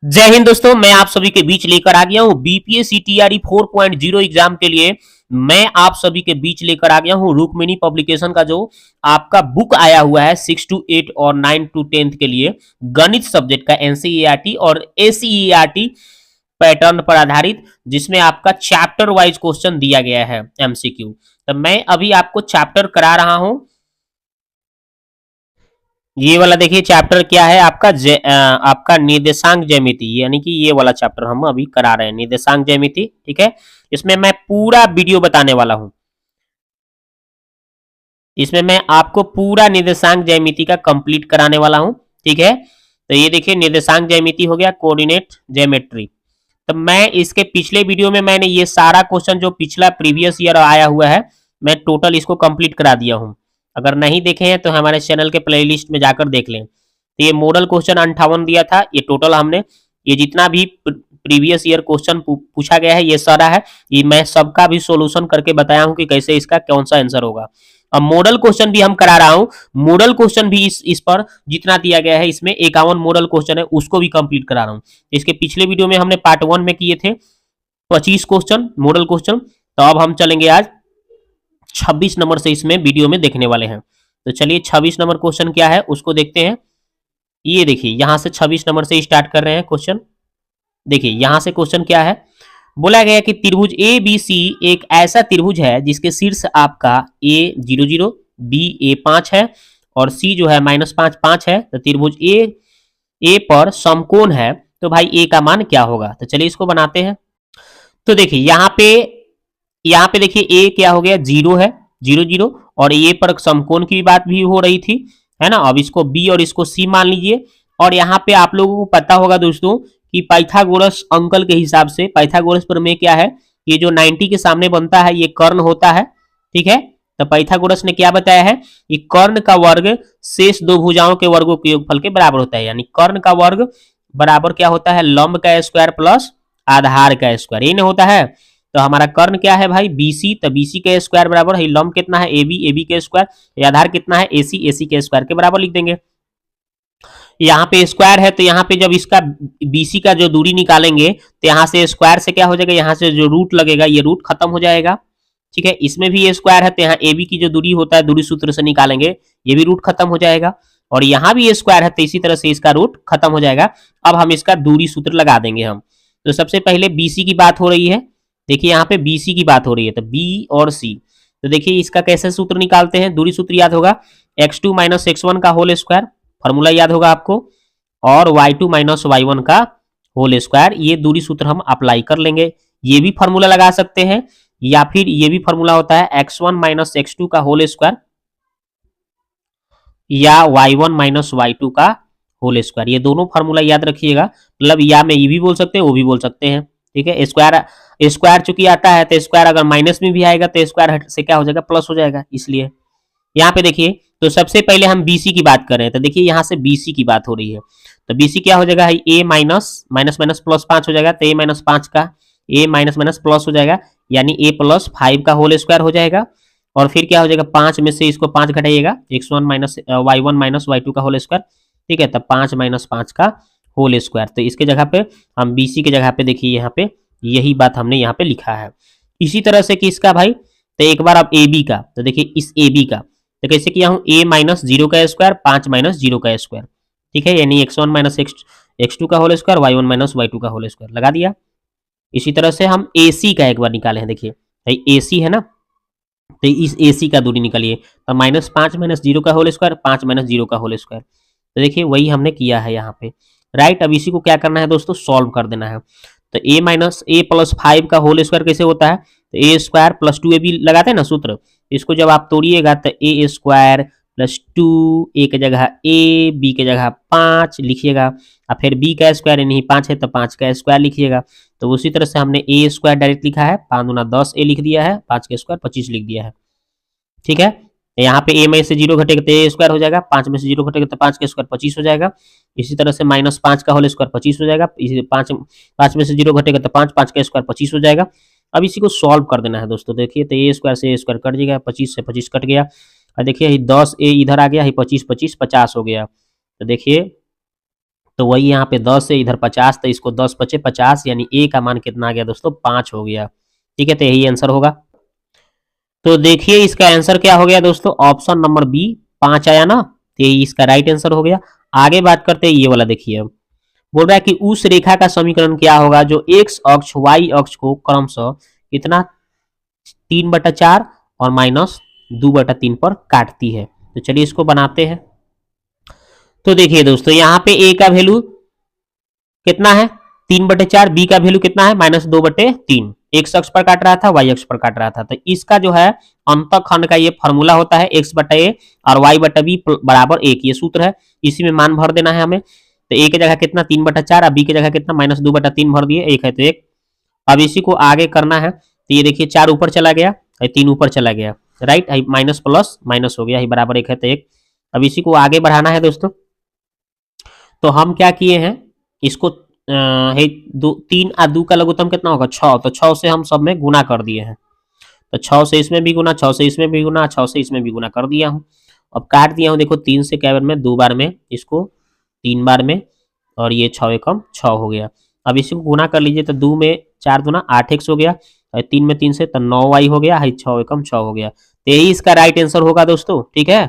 जय हिंद दोस्तों, मैं आप सभी के बीच लेकर आ गया हूं बीपीएससी टीआरई 4.0 एग्जाम के लिए। मैं आप सभी के बीच लेकर आ गया हूं रुक्मिणी पब्लिकेशन का जो आपका बुक आया हुआ है 6 to 8 और 9 to 10 के लिए गणित सब्जेक्ट का एनसीईआरटी और एसीईआरटी पैटर्न पर आधारित, जिसमें आपका चैप्टर वाइज क्वेश्चन दिया गया है एमसीक्यू। तो मैं अभी आपको चैप्टर करा रहा हूं। ये वाला देखिए चैप्टर क्या है आपका आपका निर्देशांक ज्यामिति, यानी कि ये वाला चैप्टर हम अभी करा रहे हैं, निर्देशांक ज्यामिति। ठीक है, इसमें मैं पूरा वीडियो बताने वाला हूं। इसमें मैं आपको पूरा निर्देशांक ज्यामिति का कंप्लीट कराने वाला हूं। ठीक है, तो ये देखिए निर्देशांक ज्यामिति हो गया, कोऑर्डिनेट ज्योमेट्री। तो मैं इसके पिछले वीडियो में मैंने ये सारा क्वेश्चन जो पिछला प्रीवियस ईयर आया हुआ है, मैं टोटल इसको कंप्लीट करा दिया हूं। अगर नहीं देखे हैं तो हमारे चैनल के प्लेलिस्ट में जाकर देख लें। तो ये मॉडल क्वेश्चन 58 दिया था, ये टोटल हमने ये जितना भी प्रीवियस ईयर क्वेश्चन पूछा गया है ये सारा है, ये मैं सबका भी सोल्यूशन करके बताया हूं कि कैसे इसका कौन सा आंसर होगा। अब मॉडल क्वेश्चन भी हम करा रहा हूं। मॉडल क्वेश्चन भी इस पर जितना दिया गया है, इसमें 51 मॉडल क्वेश्चन है, उसको भी कंप्लीट करा रहा हूं। इसके पिछले वीडियो में हमने पार्ट 1 में किए थे 25 क्वेश्चन मॉडल क्वेश्चन, तो अब हम चलेंगे आज 26 नंबर से इसमें वीडियो में देखने वाले हैं। तो चलिए 26 नंबर क्वेश्चन क्या है उसको देखते हैं। ये देखिए यहां से 26 नंबर से स्टार्ट कर रहे हैं क्वेश्चन। देखिए यहां से क्वेश्चन क्या है, बोला गया कि त्रिभुज ए बी सी एक ऐसा त्रिभुज है जिसके शीर्ष आपका ए 0 0, बी ए 5 है और सी जो है -5 5 है। तो त्रिभुज ए पर समकोण है, तो भाई ए का मान क्या होगा। तो चलिए इसको बनाते हैं। तो देखिए यहाँ पे देखिए ए क्या हो गया, 0 है, 0 0, और ए पर समकोण की बात भी हो रही थी, है ना। अब इसको बी और इसको सी मान लीजिए। और यहाँ पे आप लोगों को पता होगा दोस्तों कि पाइथागोरस अंकल के हिसाब से, पाइथागोरस प्रमेय क्या है, ये जो 90 के सामने बनता है ये कर्ण होता है। ठीक है, तो पाइथागोरस ने क्या बताया है, कि कर्ण का वर्ग शेष दो भुजाओं के वर्गों के योगफल के बराबर होता है। यानी कर्ण का वर्ग बराबर क्या होता है, लंब का स्क्वायर प्लस आधार का स्क्वायर, ये नहीं होता है। तो हमारा कर्ण क्या है भाई, बीसी, तो बीसी का स्क्वायर बराबर है लंब कितना है, एबी का स्क्वायर, आधार कितना है, एसी के स्क्वायर के बराबर लिख देंगे। यहाँ पे स्क्वायर है, तो यहाँ पे जब इसका बीसी का जो दूरी निकालेंगे तो यहाँ से स्क्वायर से क्या हो जाएगा, यहाँ से जो रूट लगेगा ये रूट खत्म हो जाएगा। ठीक है, इसमें भी ये स्क्वायर है, तो यहाँ ए बी की जो दूरी होता है दूरी सूत्र से निकालेंगे, ये भी रूट खत्म हो जाएगा। और यहाँ भी ये स्क्वायर है, तो इसी तरह से इसका रूट खत्म हो जाएगा। अब हम इसका दूरी सूत्र लगा देंगे हम। तो सबसे पहले बीसी की बात हो रही है, देखिए यहाँ पे बीसी की बात हो रही है, तो बी और सी। तो देखिए इसका कैसे सूत्र निकालते हैं, दूरी सूत्र याद होगा, x2 - x1 का होल स्क्वायर, फॉर्मूला याद होगा आपको, और y2 - y1 का होल स्क्वायर। ये दूरी सूत्र हम अप्लाई कर लेंगे। ये भी फॉर्मूला लगा सकते हैं, या फिर ये भी फॉर्मूला होता है x1 - x2 का होल स्क्वायर या y1 - y2 का होल स्क्वायर। ये दोनों फॉर्मूला याद रखिएगा, मतलब या में ये भी बोल सकते हैं वो भी बोल सकते हैं। ठीक है, स्क्वायर चूंकि आता है, तो स्क्वायर अगर माइनस में भी आएगा तो स्क्वायर से क्या हो जाएगा, प्लस हो जाएगा। इसलिए यहाँ पे देखिए, तो सबसे पहले हम बीसी की बात कर रहे हैं, तो देखिए यहाँ से बीसी की बात हो रही है, तो बीसी क्या हो जाएगा, ए माइनस माइनस प्लस 5 हो जाएगा, तो ए -5 का ए माइनस प्लस हो जाएगा, यानी ए प्लस 5 का होल स्क्वायर हो जाएगा। और फिर क्या हो जाएगा, 5 में से इसको 5 घटाइएगा, x1 - y1 - y2 का होल स्क्वायर। ठीक है, तो 5 - 5 का होल स्क्वायर। तो इसके जगह पे हम बीसी की जगह पे देखिए यहाँ पे यही बात हमने यहाँ पे लिखा है। इसी तरह से किसका भाई, तो एक बार अब ए बी का, तो देखिए इस ए बी का तो कैसे किया हूँ, a -0 का स्क्वायर 5 - 0 का स्क्वायर। ठीक है, यानी x1 - x2 का होल स्क्वायर, y1 - y2 का होल स्क्वायर लगा दिया। इसी तरह से हम AC का एक बार निकाले हैं, देखिए AC है ना, तो इस AC का दूरी निकालिए, तो -5 - 0 का होल स्क्वायर, 5 - 0 का होल स्क्वायर। तो देखिए वही हमने किया है यहाँ पे, राइट। अब इसी को क्या करना है दोस्तों, सॉल्व कर देना है। तो a + 5 का होल स्क्वायर कैसे होता है, तो a स्क्वायर प्लस 2ab लगाते हैं ना सूत्र, इसको जब आप तोड़िएगा तो a स्क्वायर प्लस 2, a की जगह a, b की जगह 5 लिखिएगा, और फिर b का स्क्वायर यानी 5 है तो 5 का स्क्वायर लिखिएगा। तो उसी तरह से हमने a स्क्वायर डायरेक्ट लिखा है, 5 दूना 10 a लिख दिया है, 5 का स्क्वायर 25 लिख दिया है। ठीक है, यहाँ पे a में से 0 घटेगा तो a स्क्वायर हो जाएगा, 5 में से 0 घटेगा तो 5 का स्क्वायर 25 हो जाएगा। इसी तरह से -5 का होल स्क्वायर 25 हो जाएगा, इसी 5 में से 0 घटेगा तो 5 का स्क्वायर 25 हो जाएगा। अब इसी को सॉल्व कर देना है दोस्तों। देखिए तो a स्क्वायर से a स्क्वायर कट जाएगा, 25 से 25 कट गया, और देखिए 10 a इधर आ गया, 25 50 हो गया। तो देखिए तो वही यहाँ पे 10 है, इधर 50, तो इसको 10 बचे 50, यानी ए का मान कितना आ गया दोस्तों 5 हो गया। ठीक है, तो यही आंसर होगा। तो देखिए इसका आंसर क्या हो गया दोस्तों, ऑप्शन नंबर बी 5 आया ना, तो यही इसका राइट आंसर हो गया। आगे बात करते हैं ये वाला, देखिए अब बोल रहा है कि उस रेखा का समीकरण क्या होगा जो एक्स अक्ष वाई अक्ष को क्रमशः कितना 3/4 और -2/3 पर काटती है। तो चलिए इसको बनाते हैं। तो देखिए दोस्तों यहाँ पे ए का वैल्यू कितना है 3/4, बी का वैल्यू कितना है -2/3। एक्स अक्ष पर काट रहा था, वाई अक्ष पर काट रहा था। तो इसका जो है अंतःखंड का ये फॉर्मूला होता है x/a और y/b बराबर 1, ये सूत्र है। इसी में मान भर देना है हमें। तो ए की जगह कितना 3/4 और बी की जगह कितना -2/3 भर दिए, 1 है तो 1। अब इसी को आगे करना है, तो ये देखिए 4 ऊपर चला गया, 3 ऊपर चला गया, राइट, माइनस प्लस माइनस हो गया, बराबर 1 है तो 1। अब इसी को आगे बढ़ाना है दोस्तों। तो हम क्या किए हैं, इसको है 3 और 2 का लघुत्तम कितना होगा 6, तो 6 से हम सब में गुना कर दिए हैं। तो 6 से इसमें भी गुना, 6 से इसमें भी गुना, 6 से इसमें भी गुना कर दिया हूँ। अब काट दिया हूँ, देखो 3 से क्या बार में 2 बार में, इसको 3 बार में, और ये 6 एकम 6 हो गया। अब इसी को गुना कर लीजिए, तो 2 में 4 दूना 8x हो गया, 3 में 3 से तो 9y हो गया, 6 एकम 6 हो गया। तो यही इसका राइट आंसर होगा दोस्तों। ठीक है,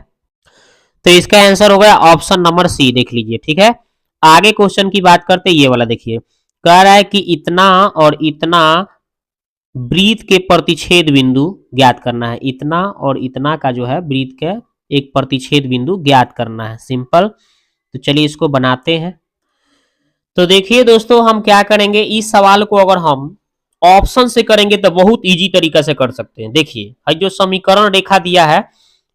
तो इसका आंसर हो गया ऑप्शन नंबर सी, देख लीजिए। ठीक है, आगे क्वेश्चन की बात करते ये वाला देखिए, कह रहा है कि इतना और इतना वृत्त के प्रतिच्छेद बिंदु ज्ञात करना है। इतना और इतना का जो है वृत्त के एक प्रतिच्छेद बिंदु ज्ञात करना है, सिंपल। तो चलिए इसको बनाते हैं। तो देखिए दोस्तों हम क्या करेंगे, इस सवाल को अगर हम ऑप्शन से करेंगे तो बहुत इजी तरीका से कर सकते हैं। देखिए जो समीकरण रेखा दिया है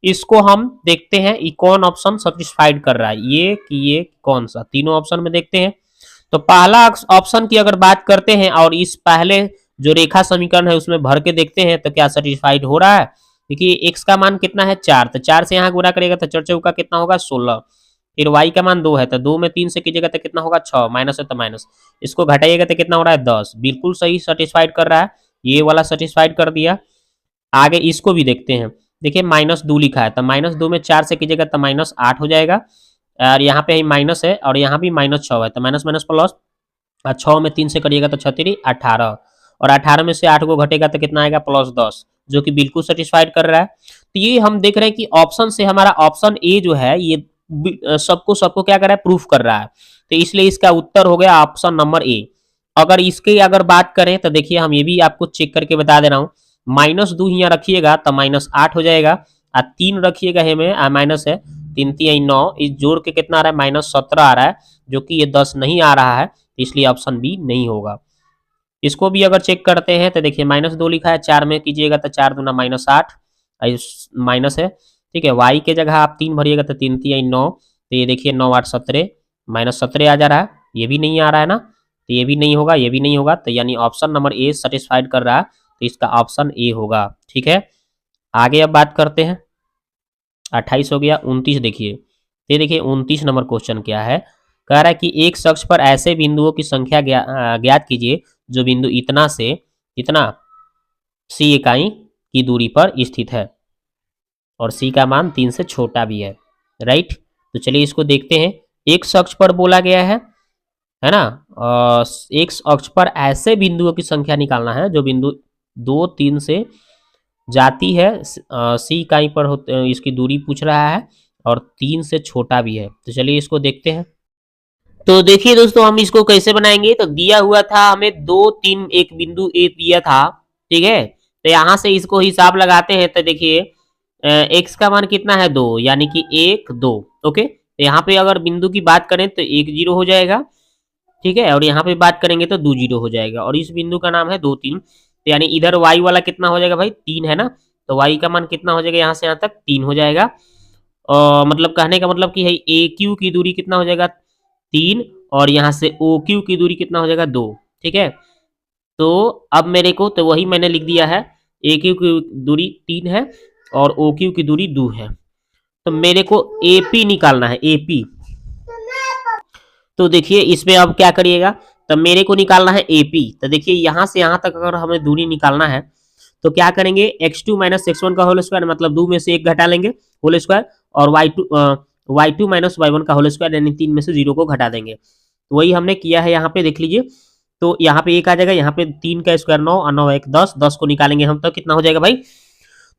इसको हम देखते हैं ये कौन ऑप्शन सेटिस्फाइड कर रहा है, ये कि ये कौन सा, तीनों ऑप्शन में देखते हैं। तो पहला ऑप्शन की अगर बात करते हैं और इस पहले जो रेखा समीकरण है उसमें भर के देखते हैं तो क्या सेटिस्फाइड हो रहा है। देखिए एक्स का मान कितना है 4, तो 4 से यहाँ गुणा करेगा तो 4 चौका कितना होगा 16। फिर y का मान 2 है, तो 2 में 3 से कीजिएगा तो कितना होगा 6, माइनस है तो माइनस, इसको घटाइएगा तो कितना हो रहा है 10। बिल्कुल सही सेटिस्फाइड कर रहा है, ये वाला सेटिस्फाइड कर दिया। आगे इसको भी देखते हैं, देखिए -2 लिखा है, तो -2 में 4 से कीजिएगा तो -8 हो जाएगा, और यहाँ पे माइनस है और यहाँ भी -6 है, तो माइनस माइनस प्लस, और 6 में 3 से करिएगा तो 6×3 18, और 18 में से 8 को घटेगा तो कितना आएगा +10, जो कि बिल्कुल सेटिस्फाइड कर रहा है। तो ये हम देख रहे हैं कि ऑप्शन से हमारा ऑप्शन ए जो है ये सबको क्या कर रहा है, प्रूफ कर रहा है। तो इसलिए इसका उत्तर हो गया ऑप्शन नंबर ए। अगर इसकी अगर बात करें तो देखिए हम ये भी आपको चेक करके बता दे रहा हूँ, -2 यहाँ रखिएगा तो -8 हो जाएगा, और 3 रखिएगा में माइनस है, 3 3 9, इस जोड़ के कितना आ रहा है -17 आ रहा है, जो कि ये 10 नहीं आ रहा है, इसलिए ऑप्शन बी नहीं होगा। इसको भी अगर चेक करते हैं तो देखिए -2 लिखा है, 4 में कीजिएगा तो 4 दूना -8 माइनस है। ठीक है, y के जगह आप 3 भरिएगा तो 3 3 9, तो ये देखिए 9 8 17, -17 आ जा रहा है, ये भी नहीं आ रहा है ना, तो ये भी नहीं होगा, ये भी नहीं होगा, तो यानी ऑप्शन नंबर ए सेटिस्फाइड कर रहा है, तो इसका ऑप्शन ए होगा। ठीक है, आगे अब बात करते हैं, 28 हो गया, 29 देखिए, ये देखिए 29 नंबर क्वेश्चन क्या है, कह रहा है कि एक शख्स पर ऐसे बिंदुओं की संख्या ज्ञात कीजिए जो बिंदु इतना से इतना सी इकाई की दूरी पर स्थित है और सी का मान 3 से छोटा भी है, राइट। तो चलिए इसको देखते हैं। एक अक्ष पर बोला गया है ना, एक अक्ष पर ऐसे बिंदुओं की संख्या निकालना है जो बिंदु 2 3 से जाती है, सी इकाई पर इसकी दूरी पूछ रहा है और 3 से छोटा भी है। तो चलिए इसको देखते हैं। तो देखिए दोस्तों हम इसको कैसे बनाएंगे, तो दिया हुआ था हमें 2 3 एक बिंदु ए दिया था, ठीक है। तो यहां से इसको हिसाब लगाते हैं, तो देखिए एक्स का मान कितना है 2, यानी कि 1 2, ओके। तो यहाँ पे अगर बिंदु की बात करें तो 1 0 हो जाएगा, ठीक है, और यहाँ पे बात करेंगे तो 2 0 हो जाएगा, और इस बिंदु का नाम है 2 3। तो यानी इधर y वाला कितना हो जाएगा भाई 3 है ना, तो y का मान कितना हो जाएगा यहाँ से यहाँ तक 3 हो जाएगा। मतलब कहने का मतलब कि है ए क्यू की दूरी कितना हो जाएगा 3, और यहाँ से ओ क्यू की दूरी कितना हो जाएगा 2, ठीक है। तो अब मेरे को तो वही मैंने लिख दिया है, ए क्यू की दूरी 3 है और ओ क्यू की दूरी 2 है, तो मेरे को एपी निकालना है, एपी। तो देखिए इसमें अब क्या करिएगा, तो मेरे को निकालना है एपी। तो देखिए यहाँ से यहाँ तक अगर हमें दूरी निकालना है तो क्या करेंगे, x2 - x1 का होल स्क्वायर, मतलब 2 में से 1 घटा लेंगे होल स्क्वायर, और y2 - y1 का होल स्क्वायर, यानी 3 में से 0 को घटा देंगे। तो वही हमने किया है यहाँ पे, देख लीजिए। तो यहाँ पे 1 आ जाएगा, यहाँ पे 3 का स्क्वायर 9 और 9 1 10, 10 को निकालेंगे हम तो कितना हो जाएगा भाई,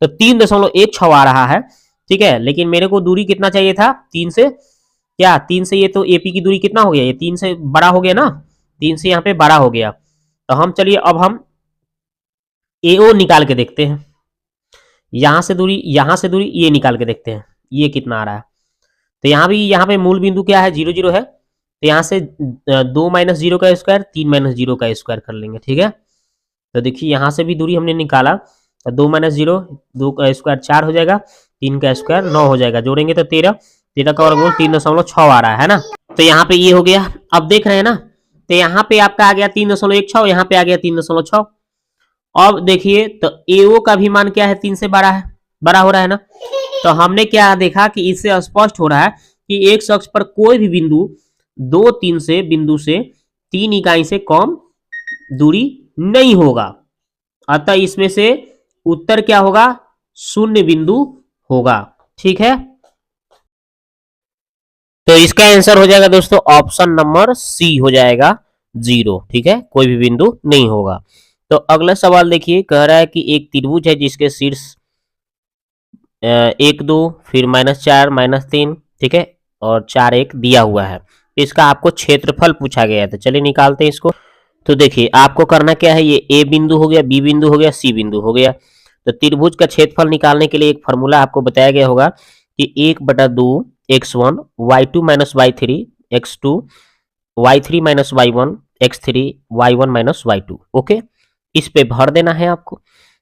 तो 3.16 आ रहा है। ठीक है, लेकिन मेरे को दूरी कितना चाहिए था 3 से, क्या 3 से ये तो एपी की दूरी कितना हो गया, ये 3 से बड़ा हो गया ना, 3 से यहाँ पे बड़ा हो गया। तो हम चलिए अब हम एओ निकाल के देखते हैं, यहाँ से दूरी ये निकाल के देखते हैं ये कितना आ रहा है। तो यहाँ पे मूल बिंदु क्या है, 0 0 है, तो यहाँ से 2 माइनस 0 का स्क्वायर 3 माइनस 0 का स्क्वायर कर लेंगे। ठीक है, तो देखिए यहाँ से भी दूरी हमने निकाला, तो 2 माइनस 0, 2 का स्क्वायर 4 हो जाएगा, 3 का स्क्वायर 9 हो जाएगा, जोड़ेंगे तो 13, 13 का वर्गमूल 3.6 आ रहा है ना। तो यहाँ पे ये हो गया, अब देख रहे हैं ना, तो यहाँ पे आपका आ गया 3.16, यहाँ पे आ गया 3.6। अब देखिए तो एओ का भी मान क्या है, 3 से बड़ा है, बड़ा हो रहा है ना। तो हमने क्या देखा कि इससे स्पष्ट हो रहा है कि एक अक्ष पर कोई भी बिंदु बिंदु से 3 इकाई से कम दूरी नहीं होगा, अतः इसमें से उत्तर क्या होगा, शून्य बिंदु होगा। ठीक है, तो इसका आंसर हो जाएगा दोस्तों ऑप्शन नंबर सी हो जाएगा 0। ठीक है, कोई भी बिंदु नहीं होगा। तो अगला सवाल देखिए, कह रहा है कि एक त्रिभुज है जिसके शीर्ष 1 2 फिर -4 -3, ठीक है, और 4 1 दिया हुआ है। इसका आपको क्षेत्रफल पूछा गया है, तो चलिए निकालते हैं इसको। तो देखिए आपको करना क्या है, ये ए बिंदु हो गया, बी बिंदु हो गया, सी बिंदु हो गया। तो त्रिभुज का क्षेत्रफल निकालने के लिए एक फॉर्मूला आपको बताया गया होगा कि 1/2 x1 y2 minus y3 x2 y3 minus y1 x3 y1 minus y2। Okay, इस पे भर देना है आपको।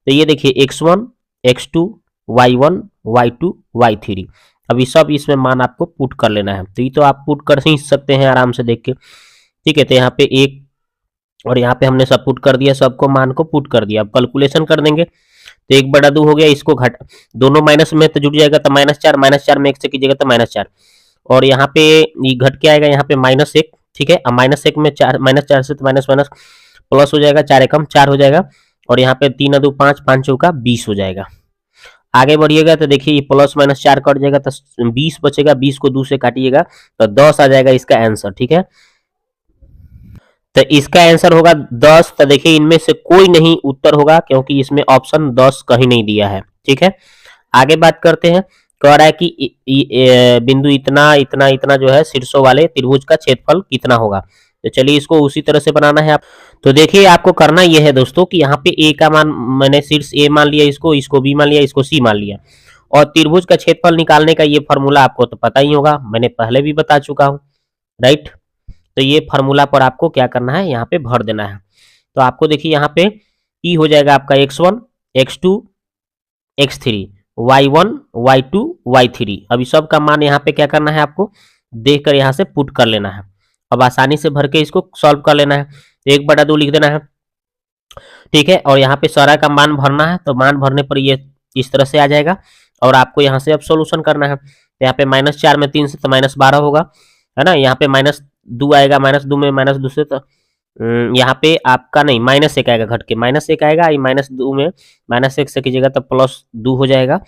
तो ये देखिए x1 x2 y1 y2 y3, अभी सब इसमें मान आपको पुट कर लेना है। तो ये तो आप पुट कर ही सकते हैं आराम से देख के। ठीक है, तो यहाँ पे एक और यहाँ पे हमने सब पुट कर दिया, सबको मान को पुट कर दिया। अब कैलकुलेशन कर देंगे, तो 1/2 हो गया, इसको घट दोनों माइनस में तो जुड़ जाएगा, तो -4 में 1 से कीजिएगा तो -4, और यहाँ पे ये घट के आएगा यहाँ पे -1। ठीक है, अब -1 में 4 -4 से तो माइनस माइनस प्लस हो जाएगा, 4 एकम 4 हो जाएगा, और यहाँ पे 3 2 5 5 चौका 20 हो जाएगा। आगे बढ़िएगा तो देखिए ये प्लस माइनस 4 कट जाएगा तो 20 बचेगा, 20 को 2 से काटिएगा तो 10 आ जाएगा इसका आंसर। ठीक है, तो इसका आंसर होगा 10। तो देखिए इनमें से कोई नहीं उत्तर होगा क्योंकि इसमें ऑप्शन 10 कहीं नहीं दिया है। ठीक है, आगे बात करते हैं। कह रहा है कि बिंदु इतना इतना इतना जो है शीर्षों वाले त्रिभुज का क्षेत्रफल कितना होगा। तो चलिए इसको उसी तरह से बनाना है आप। तो देखिए आपको करना यह है दोस्तों कि यहाँ पे ए का मान मैंने शीर्ष ए मान लिया, इसको बी मान लिया, इसको सी मान लिया, और त्रिभुज का क्षेत्रफल निकालने का ये फॉर्मूला आपको तो पता ही होगा, मैंने पहले भी बता चुका हूँ, राइट। तो ये फार्मूला पर आपको क्या करना है, यहाँ पे भर देना है। तो आपको देखिए यहाँ पे ई हो जाएगा आपका x1 x2 x3 y1 y2 y3। अभी सब का मान यहाँ पे क्या करना है, आपको देखकर यहाँ से पुट कर लेना है। अब आसानी से भर के इसको सॉल्व कर लेना है। 1/2 लिख देना है। ठीक है, और यहाँ पे सारा का मान भरना है, तो मान भरने पर ये इस तरह से आ जाएगा, और आपको यहाँ से अब सोल्यूशन करना है। तो यहाँ पे -4 में 3 से तो -12 होगा, है ना। यहाँ पे -2 आएगा, -2 में -2 से तो यहाँ पे आपका नहीं -1 आएगा, घट के -1 आएगा, ये -2 में -1 से कीजिएगा तो +2 हो जाएगा,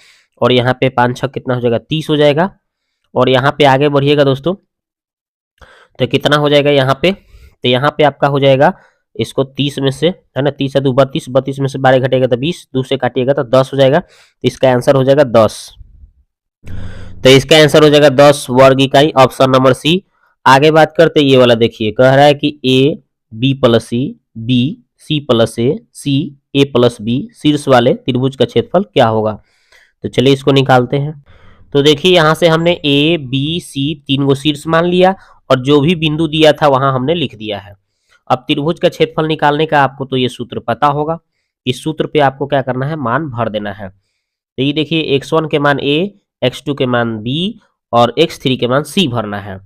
और यहाँ पे 5 6 कितना हो जाएगा, 30 हो जाएगा। और यहाँ पे आगे बढ़िएगा दोस्तों, तो कितना हो जाएगा यहाँ पे, तो यहाँ पे आपका हो जाएगा इसको 30 में से, है ना, 30 2 32, 32 में से 12 घटेगा तो 20, 2 से काटिएगा तो 10 हो जाएगा। तो इसका आंसर हो जाएगा 10। तो इसका आंसर हो जाएगा 10 वर्ग इकाई, ऑप्शन नंबर सी। आगे बात करते ये वाला देखिए, कह रहा है कि A B plus C B C plus A C A plus B शीर्ष वाले त्रिभुज का क्षेत्रफल क्या होगा। तो चलिए इसको निकालते हैं। तो देखिए यहाँ से हमने ए बी सी 3 गो शीर्ष मान लिया, और जो भी बिंदु दिया था वहां हमने लिख दिया है। अब त्रिभुज का क्षेत्रफल निकालने का आपको तो ये सूत्र पता होगा, इस सूत्र पे आपको क्या करना है, मान भर देना है। तो ये देखिए x1 के मान a, x2 के मान b और x3 के मान c भरना है।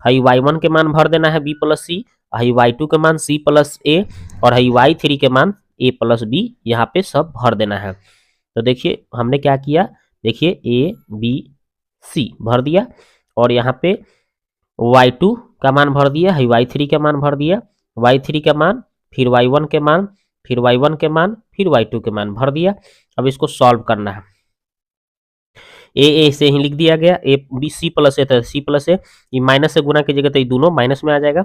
हाई y1 के मान भर देना है b प्लस सी, हाई y2 के मान c प्लस a, और हाई y3 के मान a प्लस b, यहाँ पे सब भर देना है। तो देखिए हमने क्या किया, देखिए a b c भर दिया, और यहाँ पे y2 का मान भर दिया, हाई y3 का मान भर दिया, y3 का मान, फिर y1 के मान, फिर y1 के मान, फिर y2 के मान भर दिया। अब इसको सॉल्व करना है। ए से ही लिख दिया गया, ए बी सी प्लस ए, तो सी प्लस ए, ये माइनस से गुना कीजिएगा तो ये दोनों माइनस में आ जाएगा।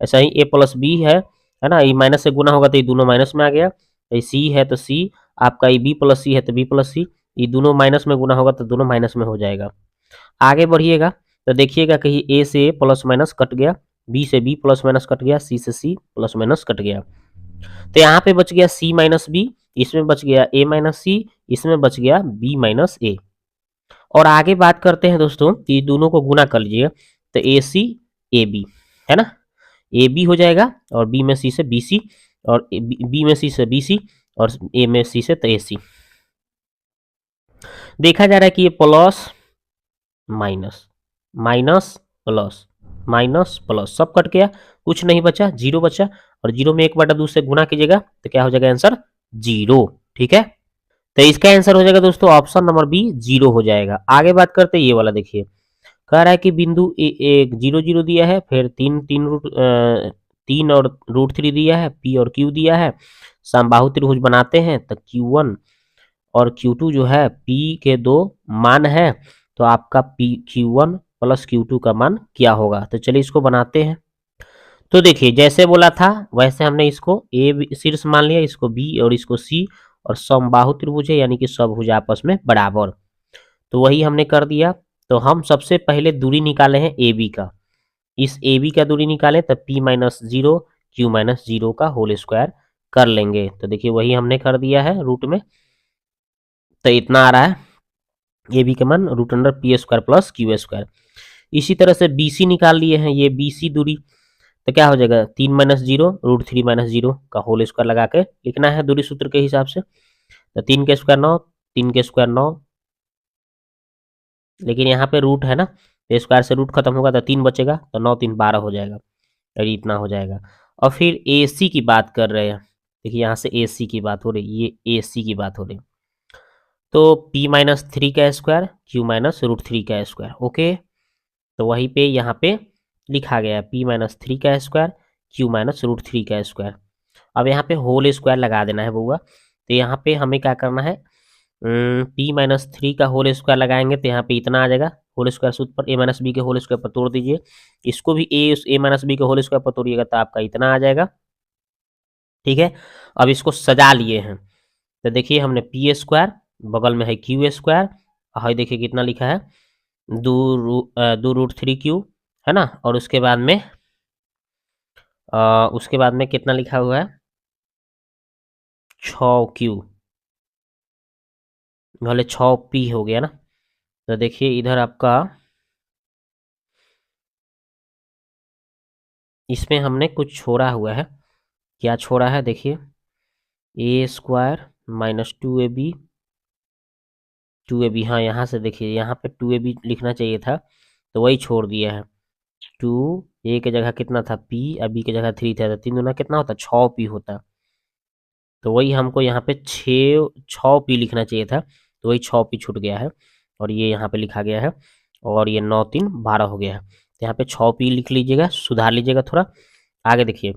ऐसा ही ए प्लस बी है ना, ये माइनस से गुना होगा तो ये दोनों माइनस में आ गया। ये सी है तो सी आपका, ये बी प्लस सी है तो बी प्लस सी, ये दोनों माइनस में गुना होगा तो दोनों माइनस में हो जाएगा। आगे बढ़िएगा तो देखिएगा कहीं ए से ए प्लस माइनस कट गया, बी से बी प्लस माइनस कट गया, सी से सी प्लस माइनस कट गया। तो यहाँ पे बच गया सी माइनस बी, इसमें बच गया ए माइनस सी, इसमें बच गया बी माइनस ए। और आगे बात करते हैं दोस्तों, ये दोनों को गुना कर लीजिए तो ए सी ए बी है ना, ए बी हो जाएगा और बी में सी से बी सी, और बी में सी से बी सी, और ए में सी से तो ए सी। देखा जा रहा है कि ये plus minus minus plus minus plus सब कट गया, कुछ नहीं बचा, जीरो बचा, और जीरो में 1/2 से गुना कीजिएगा तो क्या हो जाएगा आंसर, जीरो। ठीक है, तो इसका आंसर हो जाएगा दोस्तों ऑप्शन नंबर बी, जीरो हो जाएगा। आगे बात करते हैं ये वाला, देखिए कह रहा है कि बिंदु एक 0 0 दिया है, फिर तीन और √3 दिया है, पी और क्यू दिया है, समबाहु त्रिभुज बनाते हैं तो Q1 और Q2 जो है P के दो मान है, तो आपका Q1 प्लस Q2 का मान क्या होगा। तो चलिए इसको बनाते हैं। तो देखिए जैसे बोला था वैसे हमने इसको ए शीर्ष मान लिया, इसको बी और इसको सी, और समबाहु त्रिभुज है यानी कि सब भुज आपस में बराबर, तो वही हमने कर दिया। तो हम सबसे पहले दूरी निकाले हैं ए बी का, इस ए बी का दूरी निकालें तो P minus zero Q minus zero का होल स्क्वायर कर लेंगे। तो देखिए वही हमने कर दिया है रूट में, तो इतना आ रहा है ए बी का मान √π² प्लस Q²। इसी तरह से बी सी निकाल लिए हैं, ये बी सी दूरी, तो क्या हो जाएगा 3 माइनस जीरो √3 माइनस जीरो का होल स्क्वायर लगा के लिखना है दूरी सूत्र के हिसाब से। तो 3 के स्क्वायर 9, 3 के स्क्वायर 9, लेकिन यहाँ पे रूट है ना, तो स्क्वायर से रूट खत्म होगा तो 3 बचेगा, तो 9 3 12 हो जाएगा, और इतना हो जाएगा। और फिर ए सी की बात कर रहे हैं, देखिए यहाँ से ए सी की बात हो रही, ये ए सी की बात हो रही, तो P माइनस 3 का स्क्वायर Q माइनस √3 का स्क्वायर। ओके, तो वहीं पे यहाँ पे लिखा गया है P माइनस 3 का स्क्वायर Q माइनस √3 का स्क्वायर। अब यहाँ पे होल स्क्वायर लगा देना है बउआ, तो यहाँ पे हमें क्या करना है, P माइनस 3 का होल स्क्वायर लगाएंगे तो यहाँ पे इतना आ जाएगा, होल स्क्वायर सूत्र पर a माइनस बी के होल स्क्वायर पर तोड़ दीजिए, इसको भी a माइनस बी के होल स्क्वायर पर तोड़िएगा तो आपका इतना आ जाएगा। ठीक है, अब इसको सजा लिए हैं, तो देखिए हमने P² बगल में है Q², और देखिए कितना लिखा है, 2√3Q है ना, और उसके बाद में कितना लिखा हुआ है 6Q, भले 6P हो गया ना। तो देखिए इधर आपका इसमें हमने कुछ छोड़ा हुआ है, क्या छोड़ा है देखिए, a² माइनस 2ab, हाँ यहाँ से देखिए यहाँ पे 2ab लिखना चाहिए था, तो वही छोड़ दिया है। 2 a की जगह कितना था p, b की जगह 3 था, तो 3 दूना कितना होता 6p होता, तो वही हमको यहाँ पे 6p लिखना चाहिए था, तो वही 6p छूट गया है, और ये यहाँ पे लिखा गया है, और ये 9 3 12 हो गया है, तो यहाँ पे 6p लिख लीजिएगा, सुधार लीजिएगा थोड़ा। आगे देखिए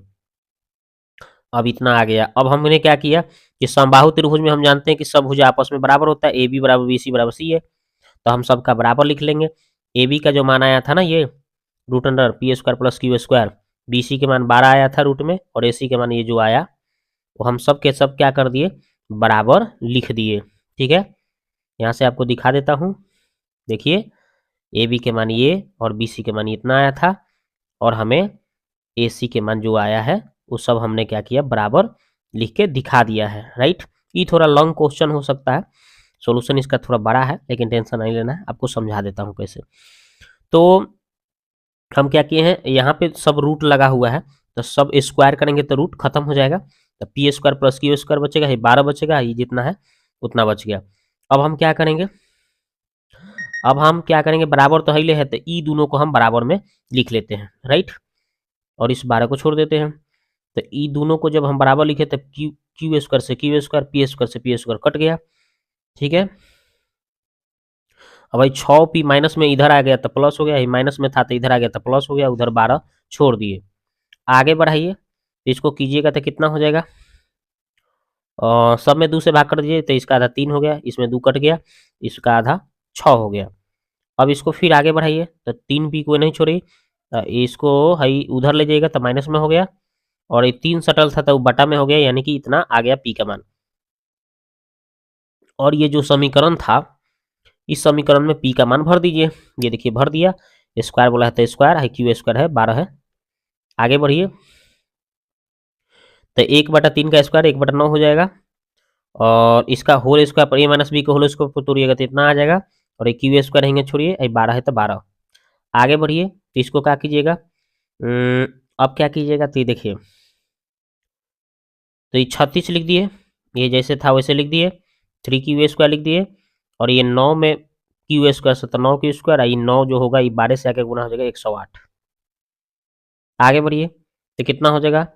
अब इतना आ गया। अब हमने क्या किया कि समबाहु त्रिभुज में हम जानते हैं कि सब भुज आपस में बराबर होता है, ए बी बराबर बी सी बराबर सी है, तो हम सबका बराबर लिख लेंगे। ए बी का जो मान आया था ना ये √P² plus Q², B C के मान 12 आया था रूट में, और ए सी के मान ये जो आया वो हम सब के सब क्या कर दिए, बराबर लिख दिए। ठीक है, यहाँ से आपको दिखा देता हूँ, देखिए ए बी के मान ये और बी सी के मान इतना आया था, और हमें ए सी के मान जो आया है वो सब हमने क्या किया, बराबर लिख के दिखा दिया है। राइट, ये थोड़ा लॉन्ग क्वेश्चन हो सकता है, सॉल्यूशन इसका थोड़ा बड़ा है, लेकिन टेंशन नहीं लेना है, आपको समझा देता हूँ कैसे। तो हम क्या किए हैं, यहाँ पे सब रूट लगा हुआ है, तो सब स्क्वायर करेंगे तो रूट खत्म हो जाएगा, तो P² प्लस Q² बचेगा, ये 12 बचेगा, ये जितना है उतना बच गया। अब हम क्या करेंगे, बराबर तो है है, तो ई दोनों को हम बराबर में लिख लेते हैं। राइट, और इस 12 को छोड़ देते हैं, तो ई दोनों को जब हम बराबर लिखे तो Q² से Q², P² से P² कट गया। ठीक है, अब भाई 6P माइनस में इधर आ गया तो प्लस हो गया, माइनस में था तो इधर आ गया तो प्लस हो गया, उधर 12 छोड़ दिए। आगे बढ़ाइए, तो इसको कीजिएगा तो कितना हो जाएगा, सब में 2 से भाग कर दीजिए, तो इसका आधा 3 हो गया, इसमें 2 कट गया, इसका आधा 6 हो गया। अब इसको फिर आगे बढ़ाइए, तो 3P को नहीं छोड़िए, इसको हई उधर ले जाएगा तो माइनस में हो गया, और ये 3 सटल था तो बटा में हो गया, यानी कि इतना आ गया पी का मान। और ये जो समीकरण था, इस समीकरण में पी का मान भर दीजिए। ये देखिए भर दिया, स्क्वायर बोला है तो स्क्वायर है, क्यू स्क्वायर है 12 है। आगे बढ़िए, तो 1/3 का स्क्वायर 1/9 हो जाएगा, और इसका होल स्क्वायर पर ए माइनस बी को होल स्क्वायर पर तोड़िएगा तो इतना आ जाएगा, और एक क्यू स्क्वायर रहेंगे छोड़िए, 12 है तो 12। आगे बढ़िए, तो इसको क्या कीजिएगा, अब क्या कीजिएगा, तो ये देखिए, तो ये 36 लिख दिए, ये जैसे था वैसे लिख दिए, 3 क्यू स्क्वायर लिख दिए, और ये 9 में क्यू स्क्वायर से तो 9 क्यू स्क्वायर, ये 9 जो होगा ये 12 से आके गुना हो जाएगा 108। आगे बढ़िए, तो कितना हो जाएगा,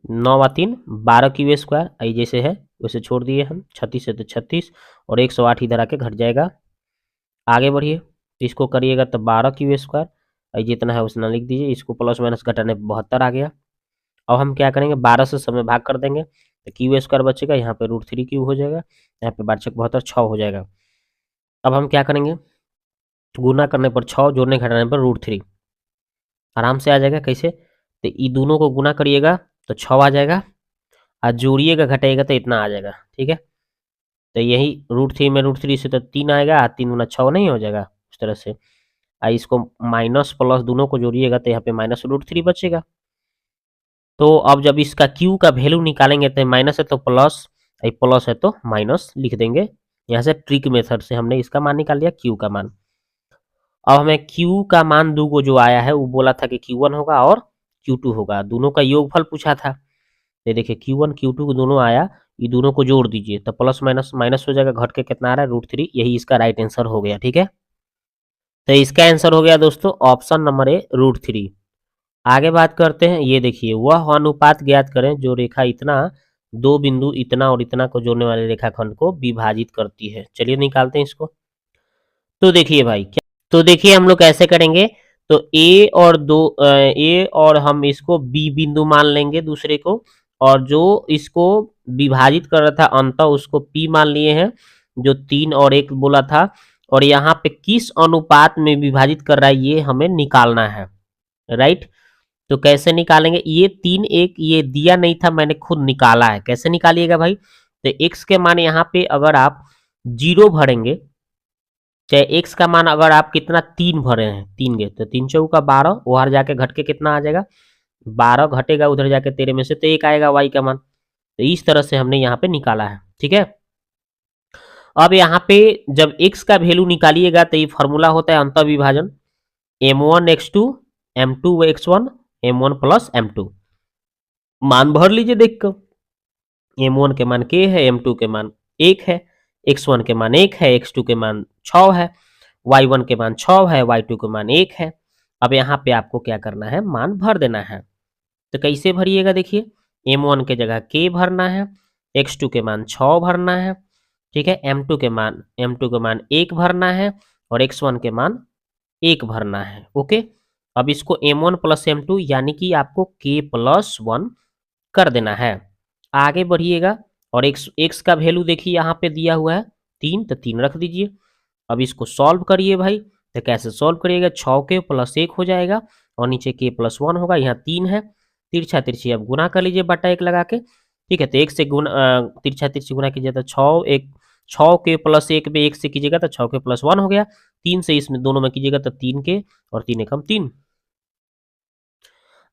9 × 3 12 क्यू स्क्वायर, आई जैसे है वैसे छोड़ दिए हम, 36 है तो 36, और 108 इधर आके घट जाएगा। आगे बढ़िए, तो इसको करिएगा तो 12 क्यू स्क्वायर, आई जितना है उतना लिख दीजिए, इसको प्लस माइनस घटाने 72 आ गया। अब हम क्या करेंगे, 12 से समय भाग कर देंगे तो क्यू स्क्वायर बचेगा, यहाँ पे √3 हो जाएगा, यहाँ पे 12×72 6 हो जाएगा। अब हम क्या करेंगे, गुना करने पर 6, जोड़ने घटाने पर √3, आराम से आ जाएगा। कैसे, तो ये दोनों को गुना करिएगा तो 6 आ जाएगा, और जोड़िएगा घटाइएगा तो इतना आ जाएगा। ठीक है, तो यही √3 में √3 से तो 3 आएगा, 3 × 6 नहीं हो जाएगा उस तरह से। इसको माइनस प्लस दोनों को जोड़िएगा तो यहाँ पे माइनस √3 बचेगा। तो अब जब इसका क्यू का वैल्यू निकालेंगे तो माइनस है तो प्लस, प्लस है तो माइनस लिख देंगे। यहाँ से ट्रिक मेथड से हमने इसका मान निकाल लिया, क्यू का मान। अब हमें क्यू का मान दो को जो आया है वो बोला था कि Q1 होगा और Q2 होगा, दोनों का योगफल पूछा था। ये देखिए Q1 Q2 को दोनों आया, ये दोनों को जोड़ दीजिए तो प्लस माइनस माइनस हो जाएगा, घट के कितना आ रहा है √3, यही इसका राइट आंसर हो गया। ठीक है, तो इसका आंसर हो गया दोस्तों ऑप्शन नंबर ए √3। आगे बात करते हैं, ये देखिए वह अनुपात ज्ञात करें जो रेखा इतना, दो बिंदु इतना और इतना को जोड़ने वाले रेखाखंड को विभाजित करती है। चलिए निकालते हैं इसको। तो देखिए भाई क्या, तो देखिए हम लोग कैसे करेंगे, तो ए और हम इसको बी बिंदु मान लेंगे दूसरे को, और जो इसको विभाजित कर रहा था अंत उसको पी मान लिए हैं, जो 3 और 1 बोला था, और यहाँ पे किस अनुपात में विभाजित कर रहा है ये हमें निकालना है। राइट, तो कैसे निकालेंगे, ये 3 1 ये दिया नहीं था, मैंने खुद निकाला है। कैसे निकालिएगा भाई, तो x के मान यहाँ पे अगर आप 0 भरेंगे, चाहे x का मान अगर आप कितना 3 भरे हैं, 3 गए तो 3 चौका 12, उधर जाके घट के कितना आ जाएगा 12 घटेगा, उधर जाके 13 में से तो 1 आएगा y का मान। तो इस तरह से हमने यहाँ पे निकाला है। ठीक है, अब यहाँ पे जब x का वैल्यू निकालिएगा तो ये फॉर्मूला होता है अंत विभाजन, m1x2 m2x1 m1 + m2। मान भर लीजिए देख कर, m1 के मान k है, m2 के मान 1 है, x1 के मान 1 है, x2 के मान 6 है, y1 के मान 6 है, y2 के मान 1 है। अब यहाँ पे आपको क्या करना है, मान भर देना है। तो कैसे भरिएगा, देखिए m1 के जगह k भरना है, x2 के मान 6 भरना है, ठीक है, m2 के मान 1 भरना है, और x1 के मान 1 भरना है। ओके, अब इसको m1 + m2 यानी कि आपको k + 1 कर देना है। आगे बढ़िएगा, और x का वैल्यू देखिए यहाँ पे दिया हुआ है 3, तो 3 रख दीजिए। अब इसको सॉल्व करिए भाई, तो कैसे सॉल्व करिएगा, 6k + 1 हो जाएगा, और नीचे k + 1 होगा, यहाँ 3 है, तिरछा तिरछी अब गुना कर लीजिए बटा 1 लगा के। ठीक है, तो 1 से तिरछा तिरछी गुना कीजिए तो 6k + 1 में 1 से कीजिएगा तो 6k + 1 हो गया, 3 से इसमें दोनों में कीजिएगा तो 3k, और 3 एकम 3।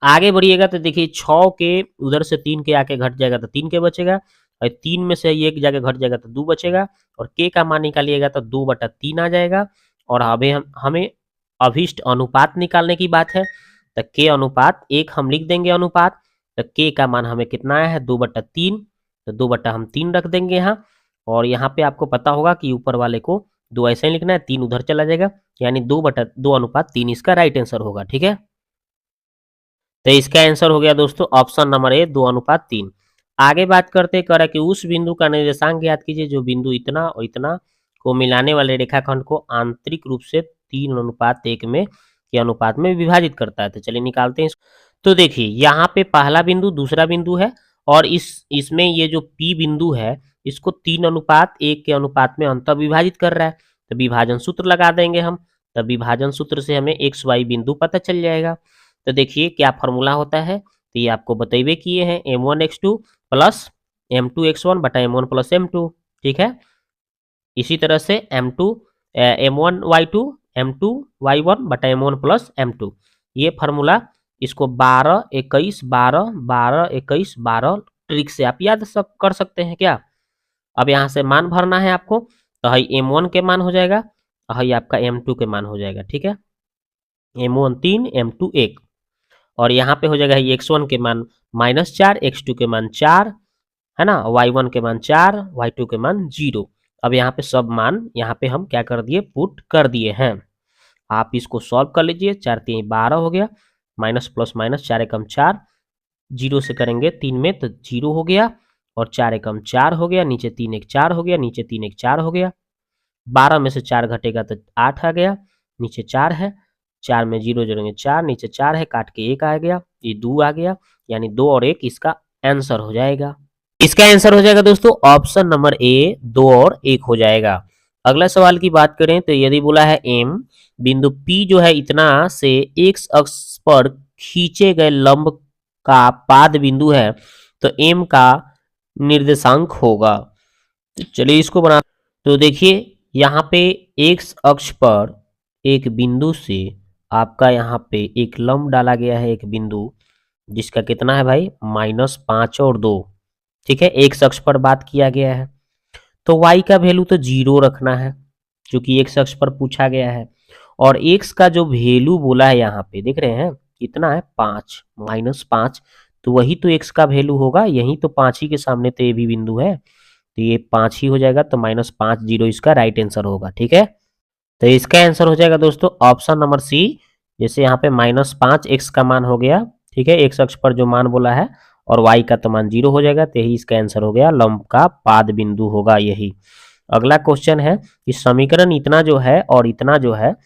आगे बढ़िएगा तो देखिए 6 के उधर से 3 के आके घट जाएगा तो 3 के बचेगा, और 3 में से 1 जाके घट जाएगा तो 2 बचेगा, और के का मान निकालिएगा तो 2/3 आ जाएगा। और हमें अभिष्ट अनुपात निकालने की बात है, तो के अनुपात 1 हम लिख देंगे अनुपात, तो के का मान हमें कितना आया है 2/3, तो 2/3 रख देंगे यहाँ। और यहाँ पे आपको पता होगा कि ऊपर वाले को 2 ऐसे ही लिखना है, 3 उधर चला जाएगा, यानी 2/2 इसका राइट आंसर होगा। ठीक है, तो इसका आंसर हो गया दोस्तों ऑप्शन नंबर ए 2:3। आगे बात करते कर कि उस बिंदु का निर्देशांक ज्ञात कीजिए जो बिंदु इतना और इतना को मिलाने वाले रेखाखंड को आंतरिक रूप से 3:1 में के अनुपात में विभाजित करता है। तो चलिए निकालते हैं इसको। तो देखिए यहाँ पे पहला बिंदु दूसरा बिंदु है, और इसमें ये जो P बिंदु है इसको 3:1 के अनुपात में अंतर विभाजित कर रहा है। तो विभाजन सूत्र लगा देंगे हम, तब विभाजन सूत्र से हमें एक्स वाई बिंदु पता चल जाएगा। तो देखिए क्या फॉर्मूला होता है, तो ये आपको बतेबे किए हैं, m1x2 प्लस m2x1 बटा m1 प्लस m2। ठीक है, इसी तरह से m1y2 m2y1 बटा m1 प्लस m2, ये फार्मूला इसको 12 21 12 12 21 12 ट्रिक से आप याद सब कर सकते हैं क्या। अब यहाँ से मान भरना है आपको, तो हई m1 के मान हो जाएगा, हई आपका m2 के मान हो जाएगा। ठीक है, m1 3 m2 1, और यहाँ पे हो जाएगा x1 के मान -4, x2 के मान 4, है ना, y1 के मान 4, y2 के मान 0। अब यहाँ पे सब मान यहाँ पे हम क्या कर दिए, पुट कर दिए हैं। आप इसको सॉल्व कर लीजिए, 4 3 12 हो गया, माइनस प्लस माइनस 4 एकम 4, 0 से करेंगे 3 में तो 0 हो गया, और 4 एकम 4 हो गया, नीचे 3 1 4 हो गया, नीचे 3 1 4 हो गया, 12 में से 4 घटेगा तो 8 आ गया, नीचे 4 है, 4 में 0 जोड़ेंगे 4, नीचे 4 है, काट के 1 आ गया, ये 2 आ गया, यानी 2 और 1 इसका आंसर हो जाएगा। इसका आंसर हो जाएगा दोस्तों ऑप्शन नंबर ए, 2 और 1 हो जाएगा। अगला सवाल की बात करें तो यदि बोला है एम बिंदु P जो है इतना से x अक्ष पर खींचे गए लंब का पाद बिंदु है, तो एम का निर्देशांक होगा। तो चलिए इसको बना, तो देखिए यहाँ पे x अक्ष पर एक बिंदु से आपका यहाँ पे एक लंब डाला गया है, एक बिंदु जिसका कितना है भाई -5 और 2। ठीक है, एक्स अक्ष पर बात किया गया है, तो y का वैल्यू तो 0 रखना है क्योंकि एक्स अक्ष पर पूछा गया है, और x का जो वैल्यू बोला है यहाँ पे देख रहे हैं कितना है 5, -5, तो वही तो x का वैल्यू होगा, यही तो 5 ही के सामने तो ये भी बिंदु है, तो ये 5 ही हो जाएगा, तो -5 0 इसका राइट आंसर होगा। ठीक है, तो इसका आंसर हो जाएगा दोस्तों ऑप्शन नंबर सी। जैसे यहाँ पे -5 x का मान हो गया, ठीक है, एक्स अक्ष पर जो मान बोला है, और y का तो मान 0 हो जाएगा, तो यही इसका आंसर हो गया, लंब का पाद बिंदु होगा यही। अगला क्वेश्चन है कि समीकरण इतना जो है और इतना जो है,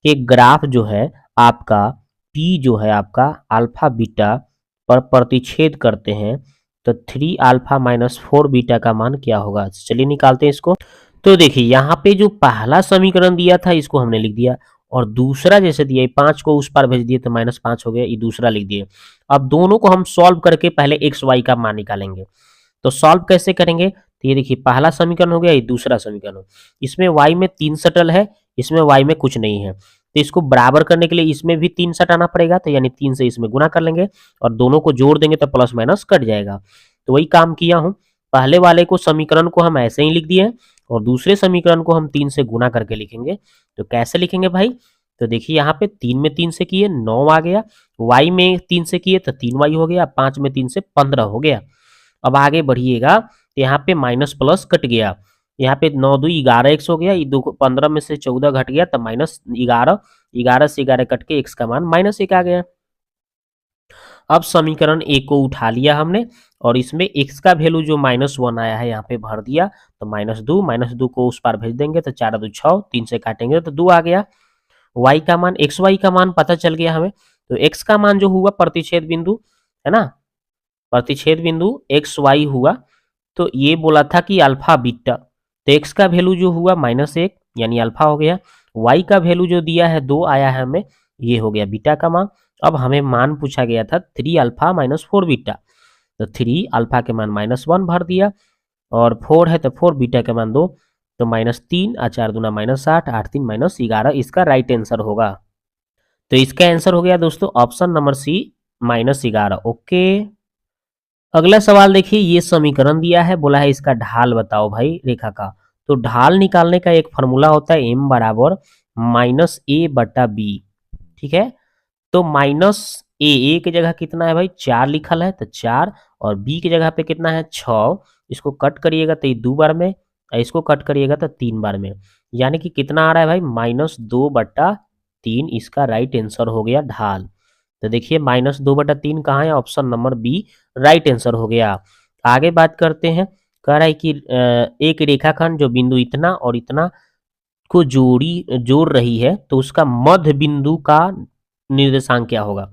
एक ग्राफ जो है आपका p जो है आपका अल्फा बीटा पर प्रतिच्छेद करते हैं, तो 3 अल्फा -4 बीटा का मान क्या होगा। चलिए निकालते हैं इसको। तो देखिए यहाँ पे जो पहला समीकरण दिया था इसको हमने लिख दिया, और दूसरा जैसे दिया 5 को उस पार भेज दिए तो -5 हो गया, ये दूसरा लिख दिए। अब दोनों को हम सॉल्व करके पहले एक्स वाई का मान निकालेंगे। तो सॉल्व कैसे करेंगे, तो ये देखिए पहला समीकरण हो गया, ये दूसरा समीकरण हो, इसमें y में 3 सटल है, इसमें y में कुछ नहीं है, तो इसको बराबर करने के लिए इसमें भी 3 सटाना पड़ेगा, तो यानी 3 से इसमें गुना कर लेंगे और दोनों को जोड़ देंगे तो प्लस माइनस कट जाएगा। तो वही काम किया हूँ, पहले वाले को समीकरण को हम ऐसे ही लिख दिए और दूसरे समीकरण को हम 3 से गुना करके लिखेंगे। तो कैसे लिखेंगे भाई, तो देखिए यहाँ पे 3 में 3 से किए 9 आ गया, y में 3 से किए तो 3y हो गया, 5 में 3 से 15 हो गया। अब आगे बढ़िएगा तो यहाँ पे माइनस प्लस कट गया, यहाँ पे 9 2 11 x हो गया, 15 में से 14 घट गया तो -11, 11 से 11 कट के x का मान -1 आ गया। अब समीकरण ए को उठा लिया हमने और इसमें x का वैल्यू जो -1 आया है यहाँ पे भर दिया, तो -2 को उस पार भेज देंगे तो 4 2 6, 3 से काटेंगे तो 2 आ गया। y का मान xy का मान पता चल गया हमें, तो x का मान जो हुआ प्रतिच्छेद बिंदु है ना, प्रतिच्छेद बिंदु xy हुआ, तो ये बोला था कि अल्फा बीटा, तो x का वैल्यू जो हुआ -1 यानी अल्फा हो गया, y का वैल्यू जो दिया है 2 आया है हमें, ये हो गया बीटा का मान। अब हमें मान पूछा गया था 3 अल्फा -4 बीटा, तो 3 अल्फा के मान -1 भर दिया, और 4 है तो 4 बीटा के मान 2, तो -3 और 4 दूना -8, 8 3 -11 इसका राइट आंसर होगा। तो इसका आंसर हो गया दोस्तों ऑप्शन नंबर सी -11। ओके, अगला सवाल देखिए, ये समीकरण दिया है, बोला है इसका ढाल बताओ भाई रेखा का। तो ढाल निकालने का एक फॉर्मूला होता है m बराबर -a/b। ठीक है, तो -a की जगह कितना है भाई 4 लिखल है, तो 4, और b की जगह पे कितना है 6, इसको कट करिएगा तो ये 2 बार में, इसको कट करिएगा तो 3 बार में, यानी कि कितना आ रहा है भाई -2/3, इसका राइट आंसर हो गया ढाल। तो देखिए -2/3 कहाँ है, option number B right answer हो गया। आगे बात करते हैं, कह रहा है कि एक रेखाखंड जो बिंदु इतना और इतना को जोड़ रही है, तो उसका मध्य बिंदु का निर्देशांक क्या होगा।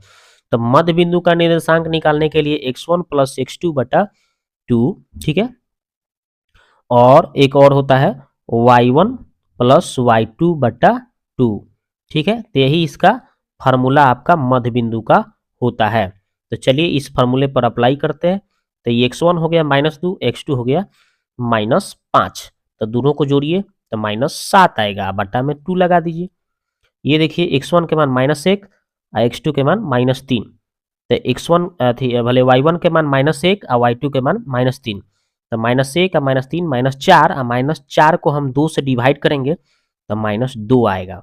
तो मध्य बिंदु का निर्देशांक निकालने के लिए x1 + x2/2, ठीक है, और एक और होता है y1 + y2/2, ठीक है, तो यही इसका फार्मूला आपका मध्य बिंदु का होता है। तो चलिए इस फार्मूले पर अप्लाई करते हैं। तो ये x1 हो गया -2, x2 हो गया -5। तो दोनों को जोड़िए तो -7 आएगा, बटा में 2 लगा दीजिए। ये देखिए x1 के मान -1 और x2 के मान -3। तो x1 भले y1 के मान -1 और y2 के मान -3। तो -1 और -3 -4 और -4 को हम 2 से डिवाइड करेंगे तो -2 आएगा।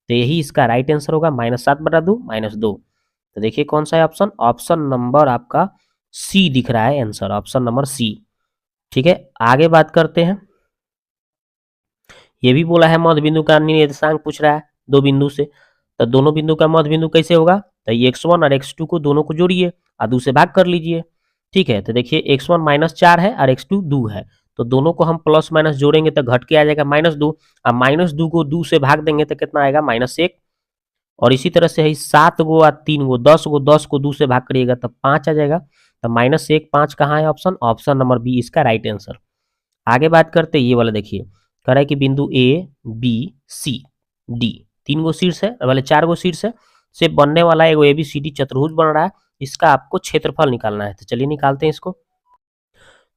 तो यही इसका राइट आंसर होगा, -7/2 -2। तो देखिए कौन सा है ऑप्शन, ऑप्शन नंबर आपका सी दिख रहा है आंसर, ऑप्शन नंबर सी। ठीक है, आगे बात करते हैं। ये भी बोला है मध्य बिंदु का निर्देशांक पूछ रहा है दो बिंदु से। तो दोनों बिंदु का मध्य बिंदु कैसे होगा, तो ये x1 और x2 को दोनों को जोड़िए और 2 से भाग कर लीजिए। ठीक है, तो देखिए x1 -4 है और x2 2 है, तो दोनों को हम प्लस माइनस जोड़ेंगे तो घट के आ जाएगा -2, और -2 को 2 से भाग देंगे तो कितना आएगा -1। और इसी तरह से है 7 गो और 3 गो 10 को 2 से भाग करिएगा तो 5 आ जाएगा। तो -1 5 कहाँ है ऑप्शन, ऑप्शन नंबर बी इसका राइट आंसर। आगे बात करते हैं, ये वाला देखिए कह रहा है कि बिंदु ए बी सी डी 3 गो शीर्ष है, वाले 4 गो शीर्ष है से बनने वाला एगो एबीसीडी चतुर्भुज बन रहा है। इसका आपको क्षेत्रफल निकालना है, तो चलिए निकालते हैं इसको।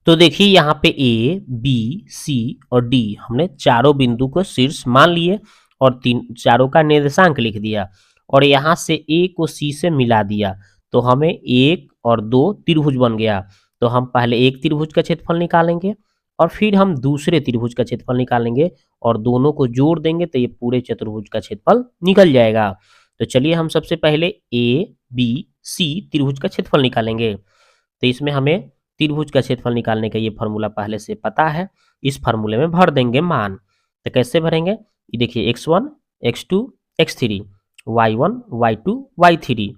तो देखिए यहाँ पे ए बी सी और डी हमने चारों बिंदु को शीर्ष मान लिए और चारों का निर्देशांक लिख दिया, और यहाँ से ए को सी से मिला दिया तो हमें 1 और 2 त्रिभुज बन गया। तो हम पहले एक त्रिभुज का क्षेत्रफल निकालेंगे और फिर हम दूसरे त्रिभुज का क्षेत्रफल निकालेंगे और दोनों को जोड़ देंगे तो ये पूरे चतुर्भुज का क्षेत्रफल निकल जाएगा। तो चलिए हम सबसे पहले ए बी सी त्रिभुज का क्षेत्रफल निकालेंगे। तो इसमें हमें त्रिभुज का क्षेत्रफल निकालने का ये फार्मूला पहले से पता है, इस फार्मूले में भर देंगे मान। तो कैसे भरेंगे, ये देखिए x1 x2 x3 y1 y2 y3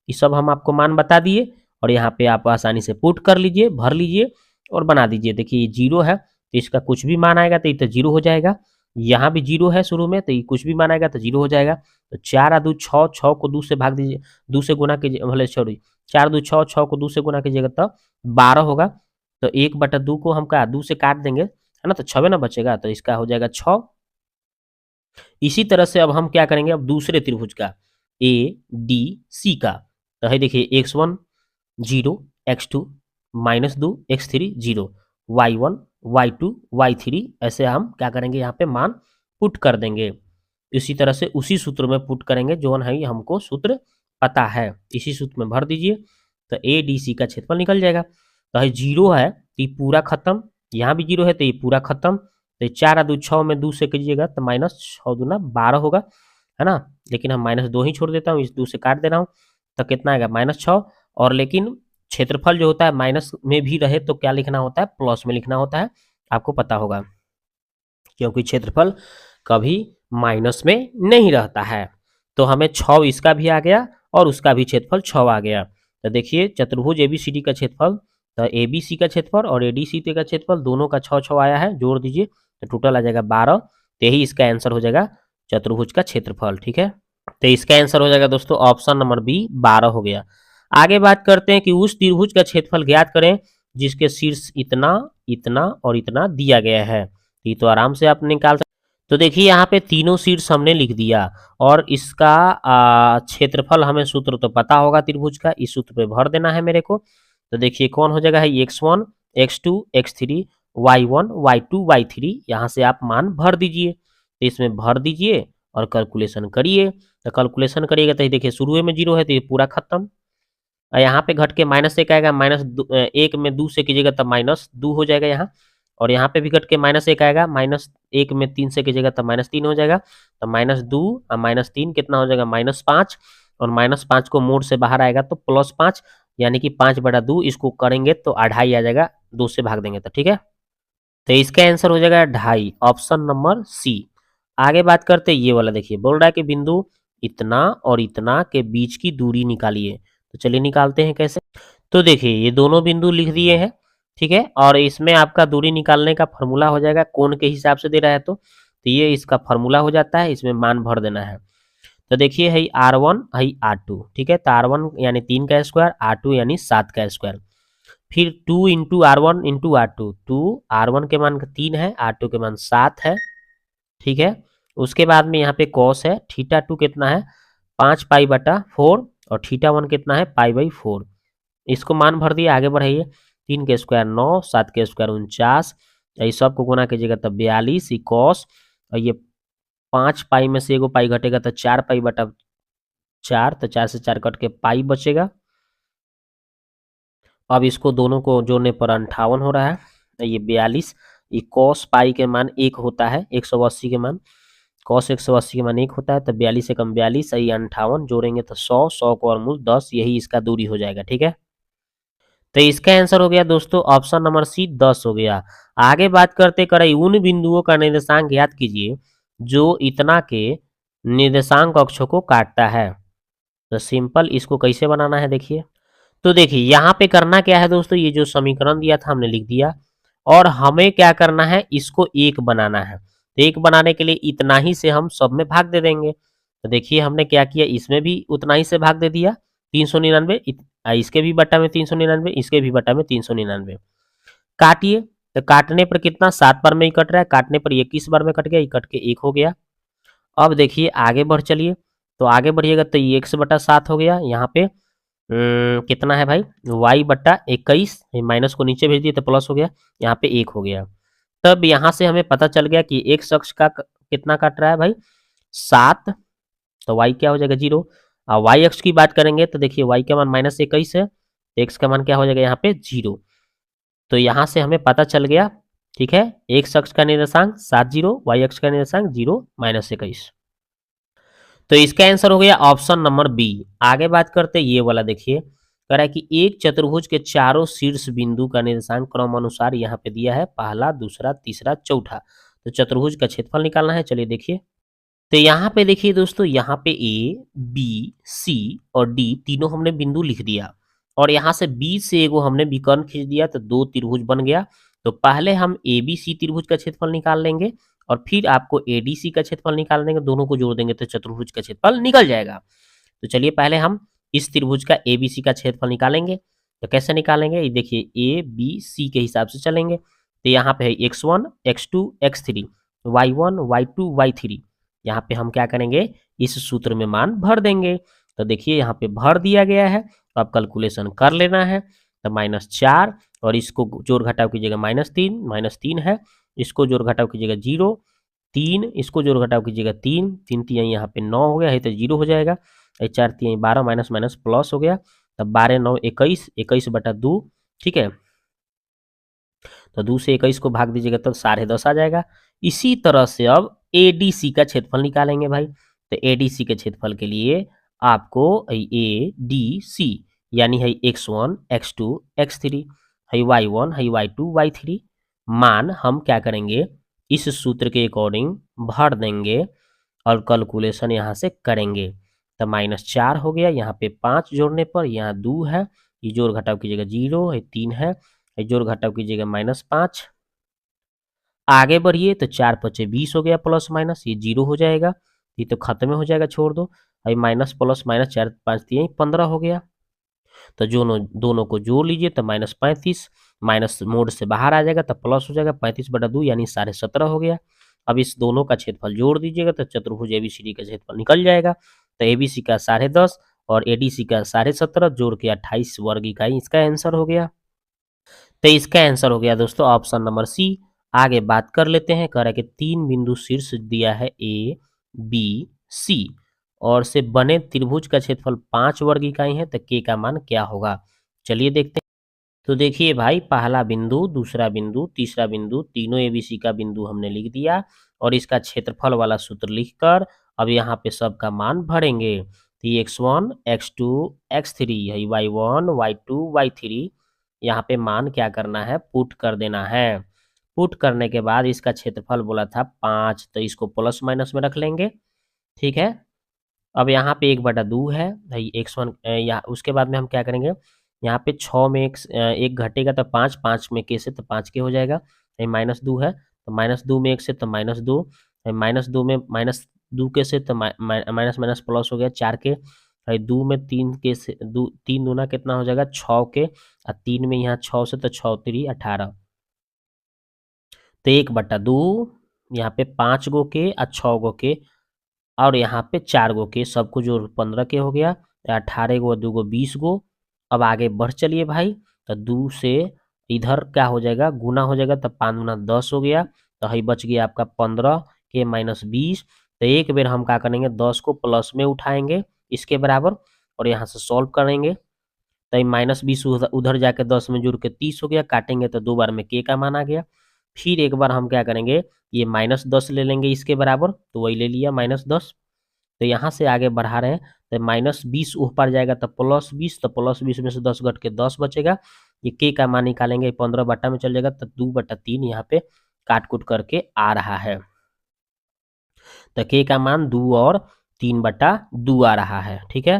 ये सब हम आपको मान बता दिए, और यहाँ पे आप आसानी से पुट कर लीजिए, भर लीजिए और बना दीजिए। देखिए ये 0 है तो इसका कुछ भी मान आएगा तो ये तो 0 हो जाएगा। यहाँ भी 0 है शुरू में, तो ये कुछ भी मान आएगा तो 0 हो जाएगा। तो 4 और 2 6, 6 को 2 से भाग दीजिए, 2 से गुना कीजिए, भले सॉरी 4 2 6, 6 को 2 से गुना कीजिएगा तो 12 होगा। तो 1/2 को हम क्या 2 से काट देंगे है ना, तो 6 ना बचेगा, तो इसका हो जाएगा 6। इसी तरह से अब हम क्या करेंगे, अब दूसरे त्रिभुज का ए डी सी का, तो है देखिए x1 0 x2 -2 x3 0 y1 y2 y3 ऐसे हम क्या करेंगे यहाँ पे मान पुट कर देंगे। इसी तरह से उसी सूत्र में पुट करेंगे जो है हमको सूत्र पता है, इसी सूत्र में भर दीजिए तो ए डी सी का क्षेत्रफल निकल जाएगा। तो है 0 है तो ये पूरा खत्म, यहाँ भी 0 है तो ये पूरा खत्म। तो 4 और 2 6 में 2 से कीजिएगा तो -6 दूना 12 होगा, है ना। लेकिन हम -2 ही छोड़ देता हूँ, इस 2 से काट दे रहा हूँ तो कितना आएगा -6। और लेकिन क्षेत्रफल जो होता है माइनस में भी रहे तो क्या लिखना होता है, प्लस में लिखना होता है, आपको पता होगा, क्योंकि क्षेत्रफल कभी माइनस में नहीं रहता है। तो हमें 6 इसका भी आ गया और उसका भी क्षेत्रफल 6 आ गया। तो देखिए चतुर्भुज एबीसीडी का क्षेत्रफल, तो एबीसी का क्षेत्रफल और एडीसी का क्षेत्रफल दोनों का 6 आया है, जोड़ दीजिए तो टोटल आ जाएगा 12। तो यही इसका आंसर हो जाएगा चतुर्भुज का क्षेत्रफल। ठीक है, तो इसका आंसर हो जाएगा दोस्तों ऑप्शन नंबर बी 12 हो गया। आगे बात करते हैं कि उस त्रिभुज का क्षेत्रफल ज्ञात करें जिसके शीर्ष इतना इतना और इतना दिया गया है। ये तो आराम से आप निकाल सकते। तो देखिए यहाँ पे तीनों शीर्ष हमने लिख दिया और इसका क्षेत्रफल हमें सूत्र तो पता होगा त्रिभुज का, इस सूत्र पे भर देना है मेरे को। तो देखिए कौन हो जाएगा, है x1 x2 x3 y1 y2 y3, यहाँ से आप मान भर दीजिए। तो इसमें भर दीजिए और कैलकुलेशन करिए। तो कैलकुलेशन करिएगा तो देखिए शुरू में 0 है तो ये पूरा खत्म, और यहाँ पे घट के -1 आएगा, -1 में 2 से कीजिएगा तब -2 हो जाएगा यहाँ। और यहाँ पे भी घट के -1 आएगा, -1 में 3 से कीजिएगा तब -3 हो जाएगा। तो -2 और -3 कितना हो जाएगा, -5, और -5 को मोड से बाहर आएगा तो +5, यानी कि 5/2 इसको करेंगे तो 2.5 आ जाएगा, 2 से भाग देंगे तो। ठीक है, तो इसका आंसर हो जाएगा 2.5, ऑप्शन नंबर सी। आगे बात करते हैं, ये वाला देखिए बोल रहा है कि बिंदु इतना और इतना के बीच की दूरी निकालिए। तो चलिए निकालते हैं कैसे। तो देखिए ये दोनों बिंदु लिख दिए हैं, ठीक है, और इसमें आपका दूरी निकालने का फॉर्मूला हो जाएगा, कोण के हिसाब से दे रहा है तो ये इसका फॉर्मूला हो जाता है, इसमें मान भर देना है। तो देखिए है R1 है R2, ठीक है, तो R1 यानी 3 का स्क्वायर, R2 यानी 7 का स्क्वायर, फिर 2 into R1 into R2, 2 R1 के मान 3 है, R2 के मान 7 है, ठीक है। उसके बाद में यहाँ पे कॉस है, थीटा 2 कितना है 5 पाई/4 और थीटा 1 कितना है पाई/4। इसको मान भर दिए, आगे बढ़ाइए। 3 के स्क्वायर 9, 7 के स्क्वायर 49, ये सब को गुना कीजिएगा तब 42 ई कॉस, और ये 5 पाई में से एगो पाई घटेगा तो 4 पाई/4, तो 4 से 4 कट के पाई बचेगा। अब इसको दोनों को जोड़ने पर 58 हो रहा है, तो ये 42 ये कॉस पाई के मान 1 होता है, 180 के मान कॉस 180 के मान 1 होता है, तो 42 से कम 42 ये 58 जोड़ेंगे तो 100, 100 को वर्गमूल 10, यही इसका दूरी हो जाएगा। ठीक है, तो इसका आंसर हो गया दोस्तों ऑप्शन नंबर सी 10 हो गया। आगे बात करते करें उन बिंदुओं का निर्देशांक ज्ञात कीजिए जो इतना के निर्देशांक अक्षों को काटता है। तो सिंपल इसको कैसे बनाना है देखिए। तो देखिए यहाँ पे करना क्या है दोस्तों, ये जो समीकरण दिया था हमने लिख दिया, और हमें क्या करना है इसको एक बनाना है। तो एक बनाने के लिए इतना ही से हम सब में भाग दे देंगे। तो देखिए हमने क्या किया, इसमें भी उतना ही से भाग दे दिया 399, इसके भी बट्टा में 399, इसके भी बट्टा में 399। काटिए, तो काटने पर कितना 7 बार में ही कट रहा है, काटने पर 21 बार में कट गया, ये कट के 1 हो गया। अब देखिए आगे बढ़ चलिए, तो आगे बढ़िएगा तो ये 1/7 हो गया। यहाँ पे कितना है भाई y/21, माइनस को नीचे भेज दिए तो प्लस हो गया, यहाँ पे 1 हो गया। तब यहाँ से हमें पता चल गया कि x अक्ष का कितना काट रहा है भाई 7, तो y क्या हो जाएगा 0। और y अक्ष की बात करेंगे तो देखिए y का मान -21 है, x का मान क्या हो जाएगा यहाँ पे 0। तो यहाँ से हमें पता चल गया, ठीक है, x अक्ष का निर्देशांक 70, y अक्ष का निर्देशांक 0 -21। तो इसका आंसर हो गया ऑप्शन नंबर बी। आगे बात करते हैं ये वाला देखिए, कह रहा है कि एक चतुर्भुज के चारों शीर्ष बिंदु का निर्देशांक क्रम अनुसार यहाँ पे दिया है, पहला, दूसरा, तीसरा, चौथा। तो चतुर्भुज का क्षेत्रफल निकालना है, चलिए देखिए। तो यहाँ पे देखिए दोस्तों, यहाँ पे ए, बी, सी और डी तीनों हमने बिंदु लिख दिया, और यहाँ से बी से एगो हमने विकर्ण खींच दिया, तो 2 त्रिभुज बन गया। तो पहले हम ए बी सी त्रिभुज का क्षेत्रफल निकाल लेंगे, और फिर आपको एडीसी का क्षेत्रफल निकाल देंगे, दोनों को जोड़ देंगे तो चतुर्भुज का क्षेत्रफल निकल जाएगा। तो चलिए पहले हम इस त्रिभुज का एबीसी का क्षेत्रफल निकालेंगे। तो कैसे निकालेंगे, ये देखिए ए बी सी के हिसाब से चलेंगे। तो यहाँ पे है x1 x2 x3, y1 y2 y3। यहाँ पे हम क्या करेंगे, इस सूत्र में मान भर देंगे। तो देखिए यहाँ पे भर दिया गया है, तो अब कैलकुलेशन कर लेना है। तो -4 और इसको जोड़ घटाव कीजिएगा -3 है, इसको जोड़ घटाव कीजिएगा 0, 3 इसको जोड़ घटाव कीजिएगा 3, 3 3 यहाँ पे 9 हो गया है, तो 0 हो जाएगा। 4 3 12 माइनस माइनस प्लस हो गया, तब 12 9 21, 21/2, ठीक है। तो 2 से 21 को भाग दीजिएगा तो 10.5 आ जाएगा। इसी तरह से अब एडीसी का क्षेत्रफल निकालेंगे भाई। तो एडीसी के क्षेत्रफल के लिए आपको ए डी सी यानी है x1 x2 x3 है y1 है y2 y3 मान हम क्या करेंगे, इस सूत्र के अकॉर्डिंग भर देंगे और कैलकुलेशन यहाँ से करेंगे। तो -4 हो गया, यहाँ पे 5 जोड़ने पर यहाँ 2 है, ये जोड़ घटाव कीजिएगा 0 है, 3 है, ये जोड़ घटाव कीजिएगा -5। आगे बढ़िए तो 4 5 20 हो गया, प्लस माइनस ये 0 हो जाएगा, ये तो खत्म हो जाएगा, छोड़ दो। अभी माइनस प्लस माइनस 4 5 3 15 हो गया। तो दोनों को जोड़ लीजिए तो -35, माइनस मोड से बाहर आ जाएगा तो प्लस हो जाएगा, 35/2 यानी 17.5 हो गया। अब इस दोनों का क्षेत्रफल जोड़ दीजिएगा तो चतुर्भुज एबीसीडी का क्षेत्रफल निकल जाएगा। तो एबीसी का 10.5 और एडीसी का 17.5 जोड़ के 28 वर्ग इकाई इसका आंसर हो गया। तो इसका आंसर हो गया दोस्तों ऑप्शन नंबर सी। आगे बात कर लेते हैं, कह रहा है कि 3 बिंदु शीर्ष दिया है ए बी सी और से बने त्रिभुज का क्षेत्रफल 5 वर्ग इकाई है, तो के का मान क्या होगा, चलिए देखते हैं। तो देखिए भाई, पहला बिंदु, दूसरा बिंदु, तीसरा बिंदु, तीनों एबीसी का बिंदु हमने लिख दिया, और इसका क्षेत्रफल वाला सूत्र लिखकर अब यहाँ पे सबका मान भरेंगे। तो ये x1 x2 x3 है, y1 y2 y3, यहाँ पे मान क्या करना है, पुट कर देना है। पुट करने के बाद इसका क्षेत्रफल बोला था 5, तो इसको प्लस माइनस में रख लेंगे, ठीक है। अब यहाँ पे 1/2 है भाई x1, यहाँ उसके बाद में हम क्या करेंगे, यहाँ पे 6 में एक घटेगा तो 5, 5 में के से तो 5 के हो जाएगा, -2 है तो -2 में 1 से तो -2, -2 में -2 के से तो माइनस माइनस प्लस हो गया 4 के, 2 में 3 के से 2 3 दूना कितना हो जाएगा 6 के, और 3 में यहाँ 6 से तो 6 3 18, तो 1/2 यहाँ पे 5 गो के और 6 गो के और यहाँ पे 4 गो के, सबको जो 15 के हो गया, 18 गो 2 गो 20 गो। अब आगे बढ़ चलिए भाई, तो 2 से इधर क्या हो जाएगा, गुना हो जाएगा, तब 5 गुना 10 हो गया, तो हई बच गया आपका 15 के माइनस 20। तो एक बेर हम क्या करेंगे, 10 को प्लस में उठाएंगे इसके बराबर और यहाँ से सॉल्व करेंगे, तो माइनस 20 उधर जाके 10 में जुड़ के 30 हो गया, काटेंगे तो 2 बार में के का मान आ गया। फिर एक बार हम क्या करेंगे, ये माइनस 10 ले लेंगे इसके बराबर, तो वही ले लिया माइनस 10। तो यहाँ से आगे बढ़ा रहे हैं, तो माइनस 20 ऊपर जाएगा तो प्लस 20, तो प्लस 20 में से 10 घट के 10 बचेगा। ये के का मान निकालेंगे, 15 बटा में चल जाएगा, तो 2/3 यहाँ पे काट कुट करके आ रहा है। तो के का मान 2 और 3/2 आ रहा है, ठीक है।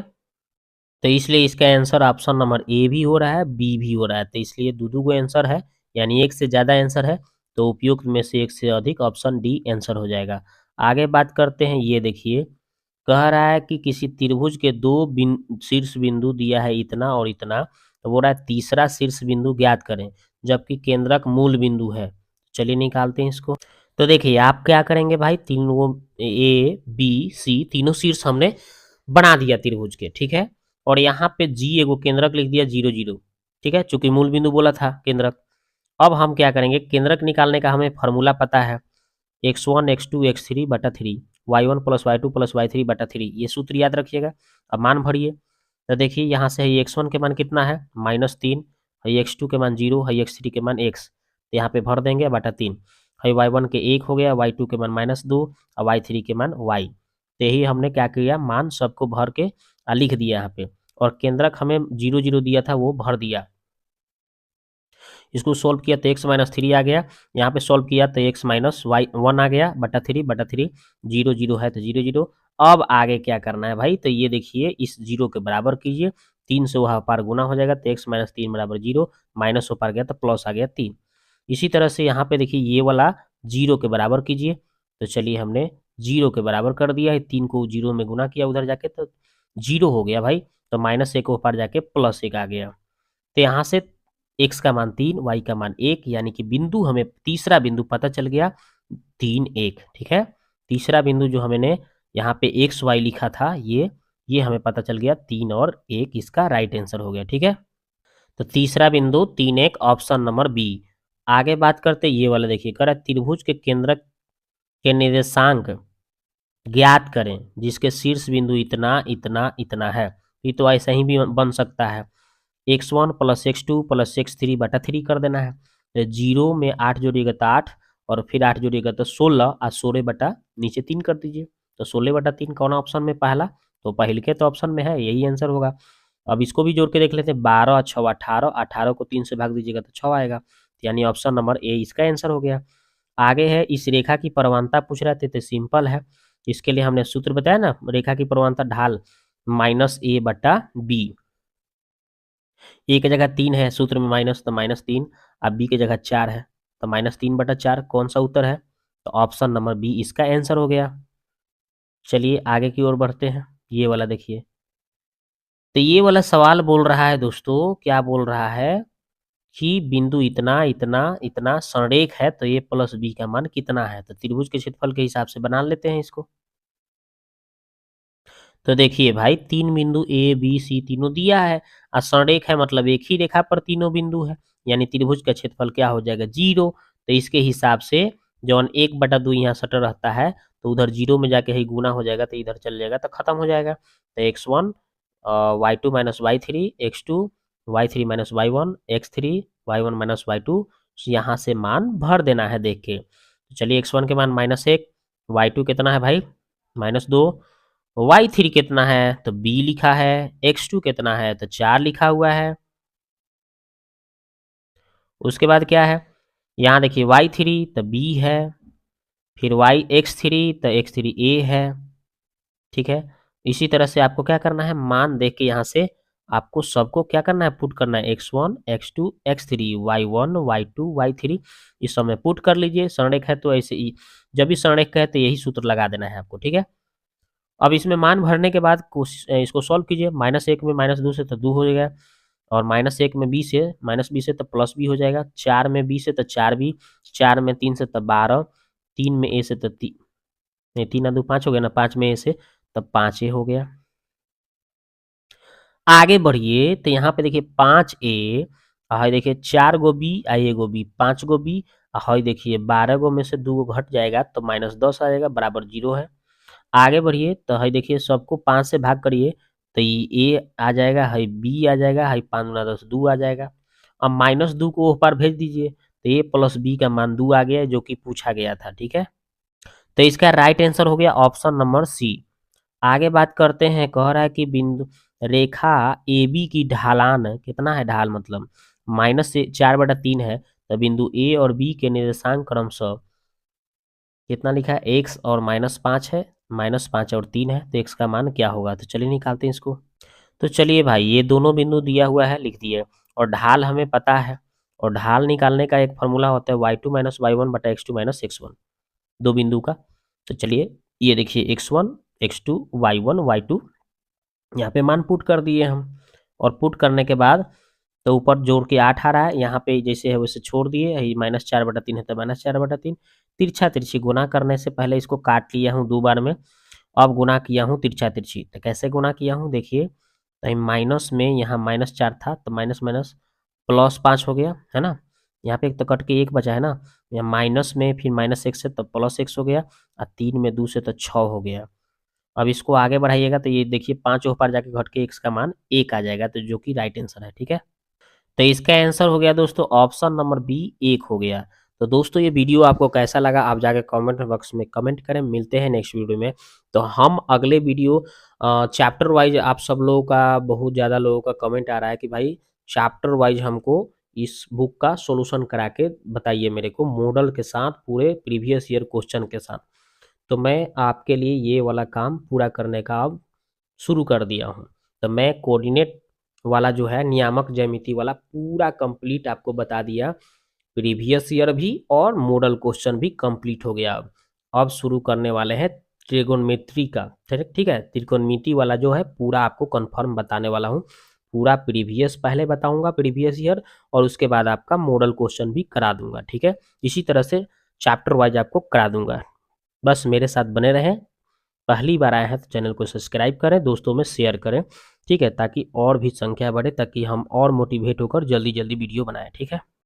तो इसलिए इसका आंसर ऑप्शन नंबर ए भी हो रहा है, बी भी हो रहा है, तो इसलिए दो गो आंसर है, यानी एक से ज़्यादा आंसर है, तो उपयुक्त में से एक से अधिक ऑप्शन डी आंसर हो जाएगा। आगे बात करते हैं, ये देखिए कह रहा है कि किसी त्रिभुज के दो शीर्ष बिंदु दिया है इतना और इतना, तो बोल रहा है तीसरा शीर्ष बिंदु ज्ञात करें, जबकि केंद्रक मूल बिंदु है। चलिए निकालते हैं इसको। तो देखिए आप क्या करेंगे भाई, तीनों ए बी सी तीनों शीर्ष हमने बना दिया त्रिभुज के, ठीक है। और यहाँ पे जी एगो केंद्रक लिख दिया 0 0, ठीक है, चूंकि मूल बिंदु बोला था केंद्रक। अब हम क्या करेंगे, केंद्रक निकालने का हमें फॉर्मूला पता है, x1 x2 x3/3 y1 plus y2 plus y3/3, ये सूत्र याद रखिएगा। अब मान भरिए, तो देखिए यहाँ से x1 के मान कितना है -3, है x2 के मान 0, है x3 के मान x, तो यहाँ पे भर देंगे बटा 3, है y1 के 1 हो गया, y2 के मान -2 और y3 के मान y। तो यही हमने क्या किया, मान सबको भर के लिख दिया यहाँ पे, और केंद्रक हमें 0 0 दिया था वो भर दिया। इसको सोल्व किया तो x-3 आ गया, यहाँ पे सोल्व किया तो x-1 आ गया बटा 3/3, 0 0 है तो 0 0। अब आगे क्या करना है भाई, तो ये देखिए इस 0 के बराबर कीजिए, 3 से वहाँ पार गुना हो जाएगा, तो x-3 बराबर 0, माइनस हो पार गया तो प्लस आ गया 3। इसी तरह से यहाँ पे देखिए ये वाला 0 के बराबर कीजिए, तो चलिए हमने 0 के बराबर कर दिया है, 3 को 0 में गुना किया उधर जाके तो 0 हो गया भाई, तो -1 ऊपर जाके +1 आ गया। तो यहाँ से x का मान 3, y का मान 1, यानी कि बिंदु हमें तीसरा बिंदु पता चल गया 3 1, ठीक है। तीसरा बिंदु जो हमने यहाँ पे एक्स वाई लिखा था, ये हमें पता चल गया 3 और 1, इसका राइट आंसर हो गया, ठीक है। तो तीसरा बिंदु 3 1 ऑप्शन नंबर बी। आगे बात करते ये वाला देखिए, कह रहा है त्रिभुज के केंद्र के निर्देशांक ज्ञात करें जिसके शीर्ष बिंदु इतना इतना इतना है। ये तो ऐसा ही भी बन सकता है, x1 plus x2 plus x3/3 कर देना है, तो 0 में 8 जोड़िएगा तो 8, और फिर 8 जोड़िएगा तो 16, और 16 बटा नीचे 3 कर दीजिए, तो 16/3 कौन ऑप्शन में पहला, तो पहले के तो ऑप्शन में है, यही आंसर होगा। अब इसको भी जोड़ के देख लेते हैं, 12 6 18, 18 को 3 से भाग दीजिएगा तो 6 आएगा, यानी ऑप्शन नंबर ए इसका आंसर हो गया। आगे है, इस रेखा की परमाणता पूछ रहे थे, तो सिंपल है, इसके लिए हमने सूत्र बताया ना, रेखा की परमाणता ढाल -a/b। ए की जगह 3 है सूत्र में माइनस, तो -3, अब बी की जगह 4 है, तो -3/4 कौन सा उत्तर है, तो ऑप्शन नंबर बी इसका आंसर हो गया। चलिए आगे की ओर बढ़ते हैं, ये वाला देखिए, तो ये वाला सवाल बोल रहा है दोस्तों, क्या बोल रहा है कि बिंदु इतना इतना इतना संरेख है, तो ए प्लस बी का मान कितना है, तो त्रिभुज के क्षेत्रफल के हिसाब से बना लेते हैं इसको। तो देखिए भाई, 3 बिंदु ए बी सी तीनों दिया है, और संरेख है मतलब एक ही रेखा पर तीनों बिंदु है, यानी त्रिभुज का क्षेत्रफल क्या हो जाएगा 0। तो इसके हिसाब से जौन 1/2 यहाँ सटर रहता है, तो उधर 0 में जाके ही गुना हो जाएगा, तो इधर चल जाएगा तो खत्म हो जाएगा। तो x1 y2 minus y3, x2 y3 minus y1, x3 y1 minus y2, यहाँ से मान भर देना है देख के। तो चलिए x1 के मान -1, y2 कितना है भाई -2, y3 कितना है तो b लिखा है, x2 कितना है तो 4 लिखा हुआ है। उसके बाद क्या है, यहाँ देखिए y3 तो b है, फिर x3 तो x3 a है, ठीक है। इसी तरह से आपको क्या करना है, मान देख के यहाँ से आपको सबको क्या करना है, पुट करना है, x1 x2 x3 y1 y2 y3, इस सब में पुट कर लीजिए। संरेख है तो ऐसे ही, जब भी संरेख है तो यही सूत्र लगा देना है आपको, ठीक है। अब इसमें मान भरने के बाद इसको सॉल्व कीजिए, -1 में -2 से तो 2 हो जाएगा, और -1 में b से -b से तो प्लस b हो जाएगा, 4 में b से तो 4b, 4 में 3 से तो 12, 3 में ए से तो नहीं, 3 2 5 हो गया ना, 5 में ए से तब 5 ए हो गया। आगे बढ़िए तो यहाँ पे देखिए 5 ए, हाई देखिए 4 गो बी आ एगो बी, 5 गो बी, हाई देखिए 12 गो में से 2 गो घट जाएगा तो -10 आ जाएगा, बराबर 0 है। आगे बढ़िए तो हाई देखिए सबको 5 से भाग करिए तो ये ए आ जाएगा, हाई बी आ जाएगा, हाई 5 गुना 10 2 आ जाएगा। अब -2 को उस पार भेज दीजिए तो ए प्लस बी का मान 2 आ गया जो कि पूछा गया था, ठीक है। तो इसका राइट आंसर हो गया ऑप्शन नंबर सी। आगे बात करते हैं, कह रहा है कि बिंदु रेखा ए बी की ढालान कितना है, ढाल मतलब -4/3 है, तो बिंदु ए और बी के निर्देशांक क्रमशः कितना लिखा है, x और -5 है, -5 और 3 है, तो x का मान क्या होगा। तो चलिए निकालते हैं इसको। तो चलिए भाई ये दोनों बिंदु दिया हुआ है, लिख दिए, और ढाल हमें पता है, और ढाल निकालने का एक फॉर्मूला होता है y2 - y1 बटा x2 - x1, दो बिंदु का। तो चलिए ये देखिए x1 x2 y1 y2, यहाँ पे मान पुट कर दिए हम, और पुट करने के बाद तो ऊपर जोड़ के 8 आ रहा है, यहाँ पे जैसे है वैसे छोड़ दिए, -4/3 है तो -4/3, तिरछा तिरछी गुना करने से पहले इसको काट लिया हूँ 2 बार में, अब गुना किया हूँ तिरछा तिरछी। तो कैसे गुना किया हूँ देखिए, तो माइनस में यहाँ -4 था तो माइनस माइनस +5 हो गया है ना, यहाँ पे एक तो कट के 1 बचा है ना, यहाँ माइनस में फिर -1 से तो +x हो गया, और 3 में 2 से तो 6 हो गया। अब इसको आगे बढ़ाइएगा तो ये देखिए 5 ऊपर जाके घट के x का मान 1 आ जाएगा, तो जो कि राइट आंसर है, ठीक है। तो इसका आंसर हो गया दोस्तों ऑप्शन नंबर बी 1 हो गया। तो दोस्तों ये वीडियो आपको कैसा लगा आप जाके कमेंट बॉक्स में कमेंट करें, मिलते हैं नेक्स्ट वीडियो में। तो हम अगले वीडियो चैप्टर वाइज, आप सब लोगों का बहुत ज़्यादा लोगों का कमेंट आ रहा है कि भाई चैप्टर वाइज हमको इस बुक का सॉल्यूशन करा के बताइए मेरे को, मॉडल के साथ पूरे प्रीवियस ईयर क्वेश्चन के साथ। तो मैं आपके लिए ये वाला काम पूरा करने का अब शुरू कर दिया हूँ। तो मैं कोऑर्डिनेट वाला जो है नियामक ज्यामिति वाला पूरा कंप्लीट आपको बता दिया, प्रीवियस ईयर भी और मॉडल क्वेश्चन भी कंप्लीट हो गया। अब शुरू करने वाले हैं ट्रिगोनोमेट्री का, ठीक है, त्रिकोणमिति वाला जो है पूरा आपको कंफर्म बताने वाला हूँ। पूरा प्रीवियस पहले बताऊंगा, प्रीवियस ईयर, और उसके बाद आपका मॉडल क्वेश्चन भी करा दूंगा, ठीक है। इसी तरह से चैप्टर वाइज आपको करा दूंगा। बस मेरे साथ बने रहें। पहली बार आए हैं तो चैनल को सब्सक्राइब करें, दोस्तों में शेयर करें, ठीक है, ताकि और भी संख्या बढ़े, ताकि हम और मोटिवेट होकर जल्दी जल्दी वीडियो बनाएं, ठीक है।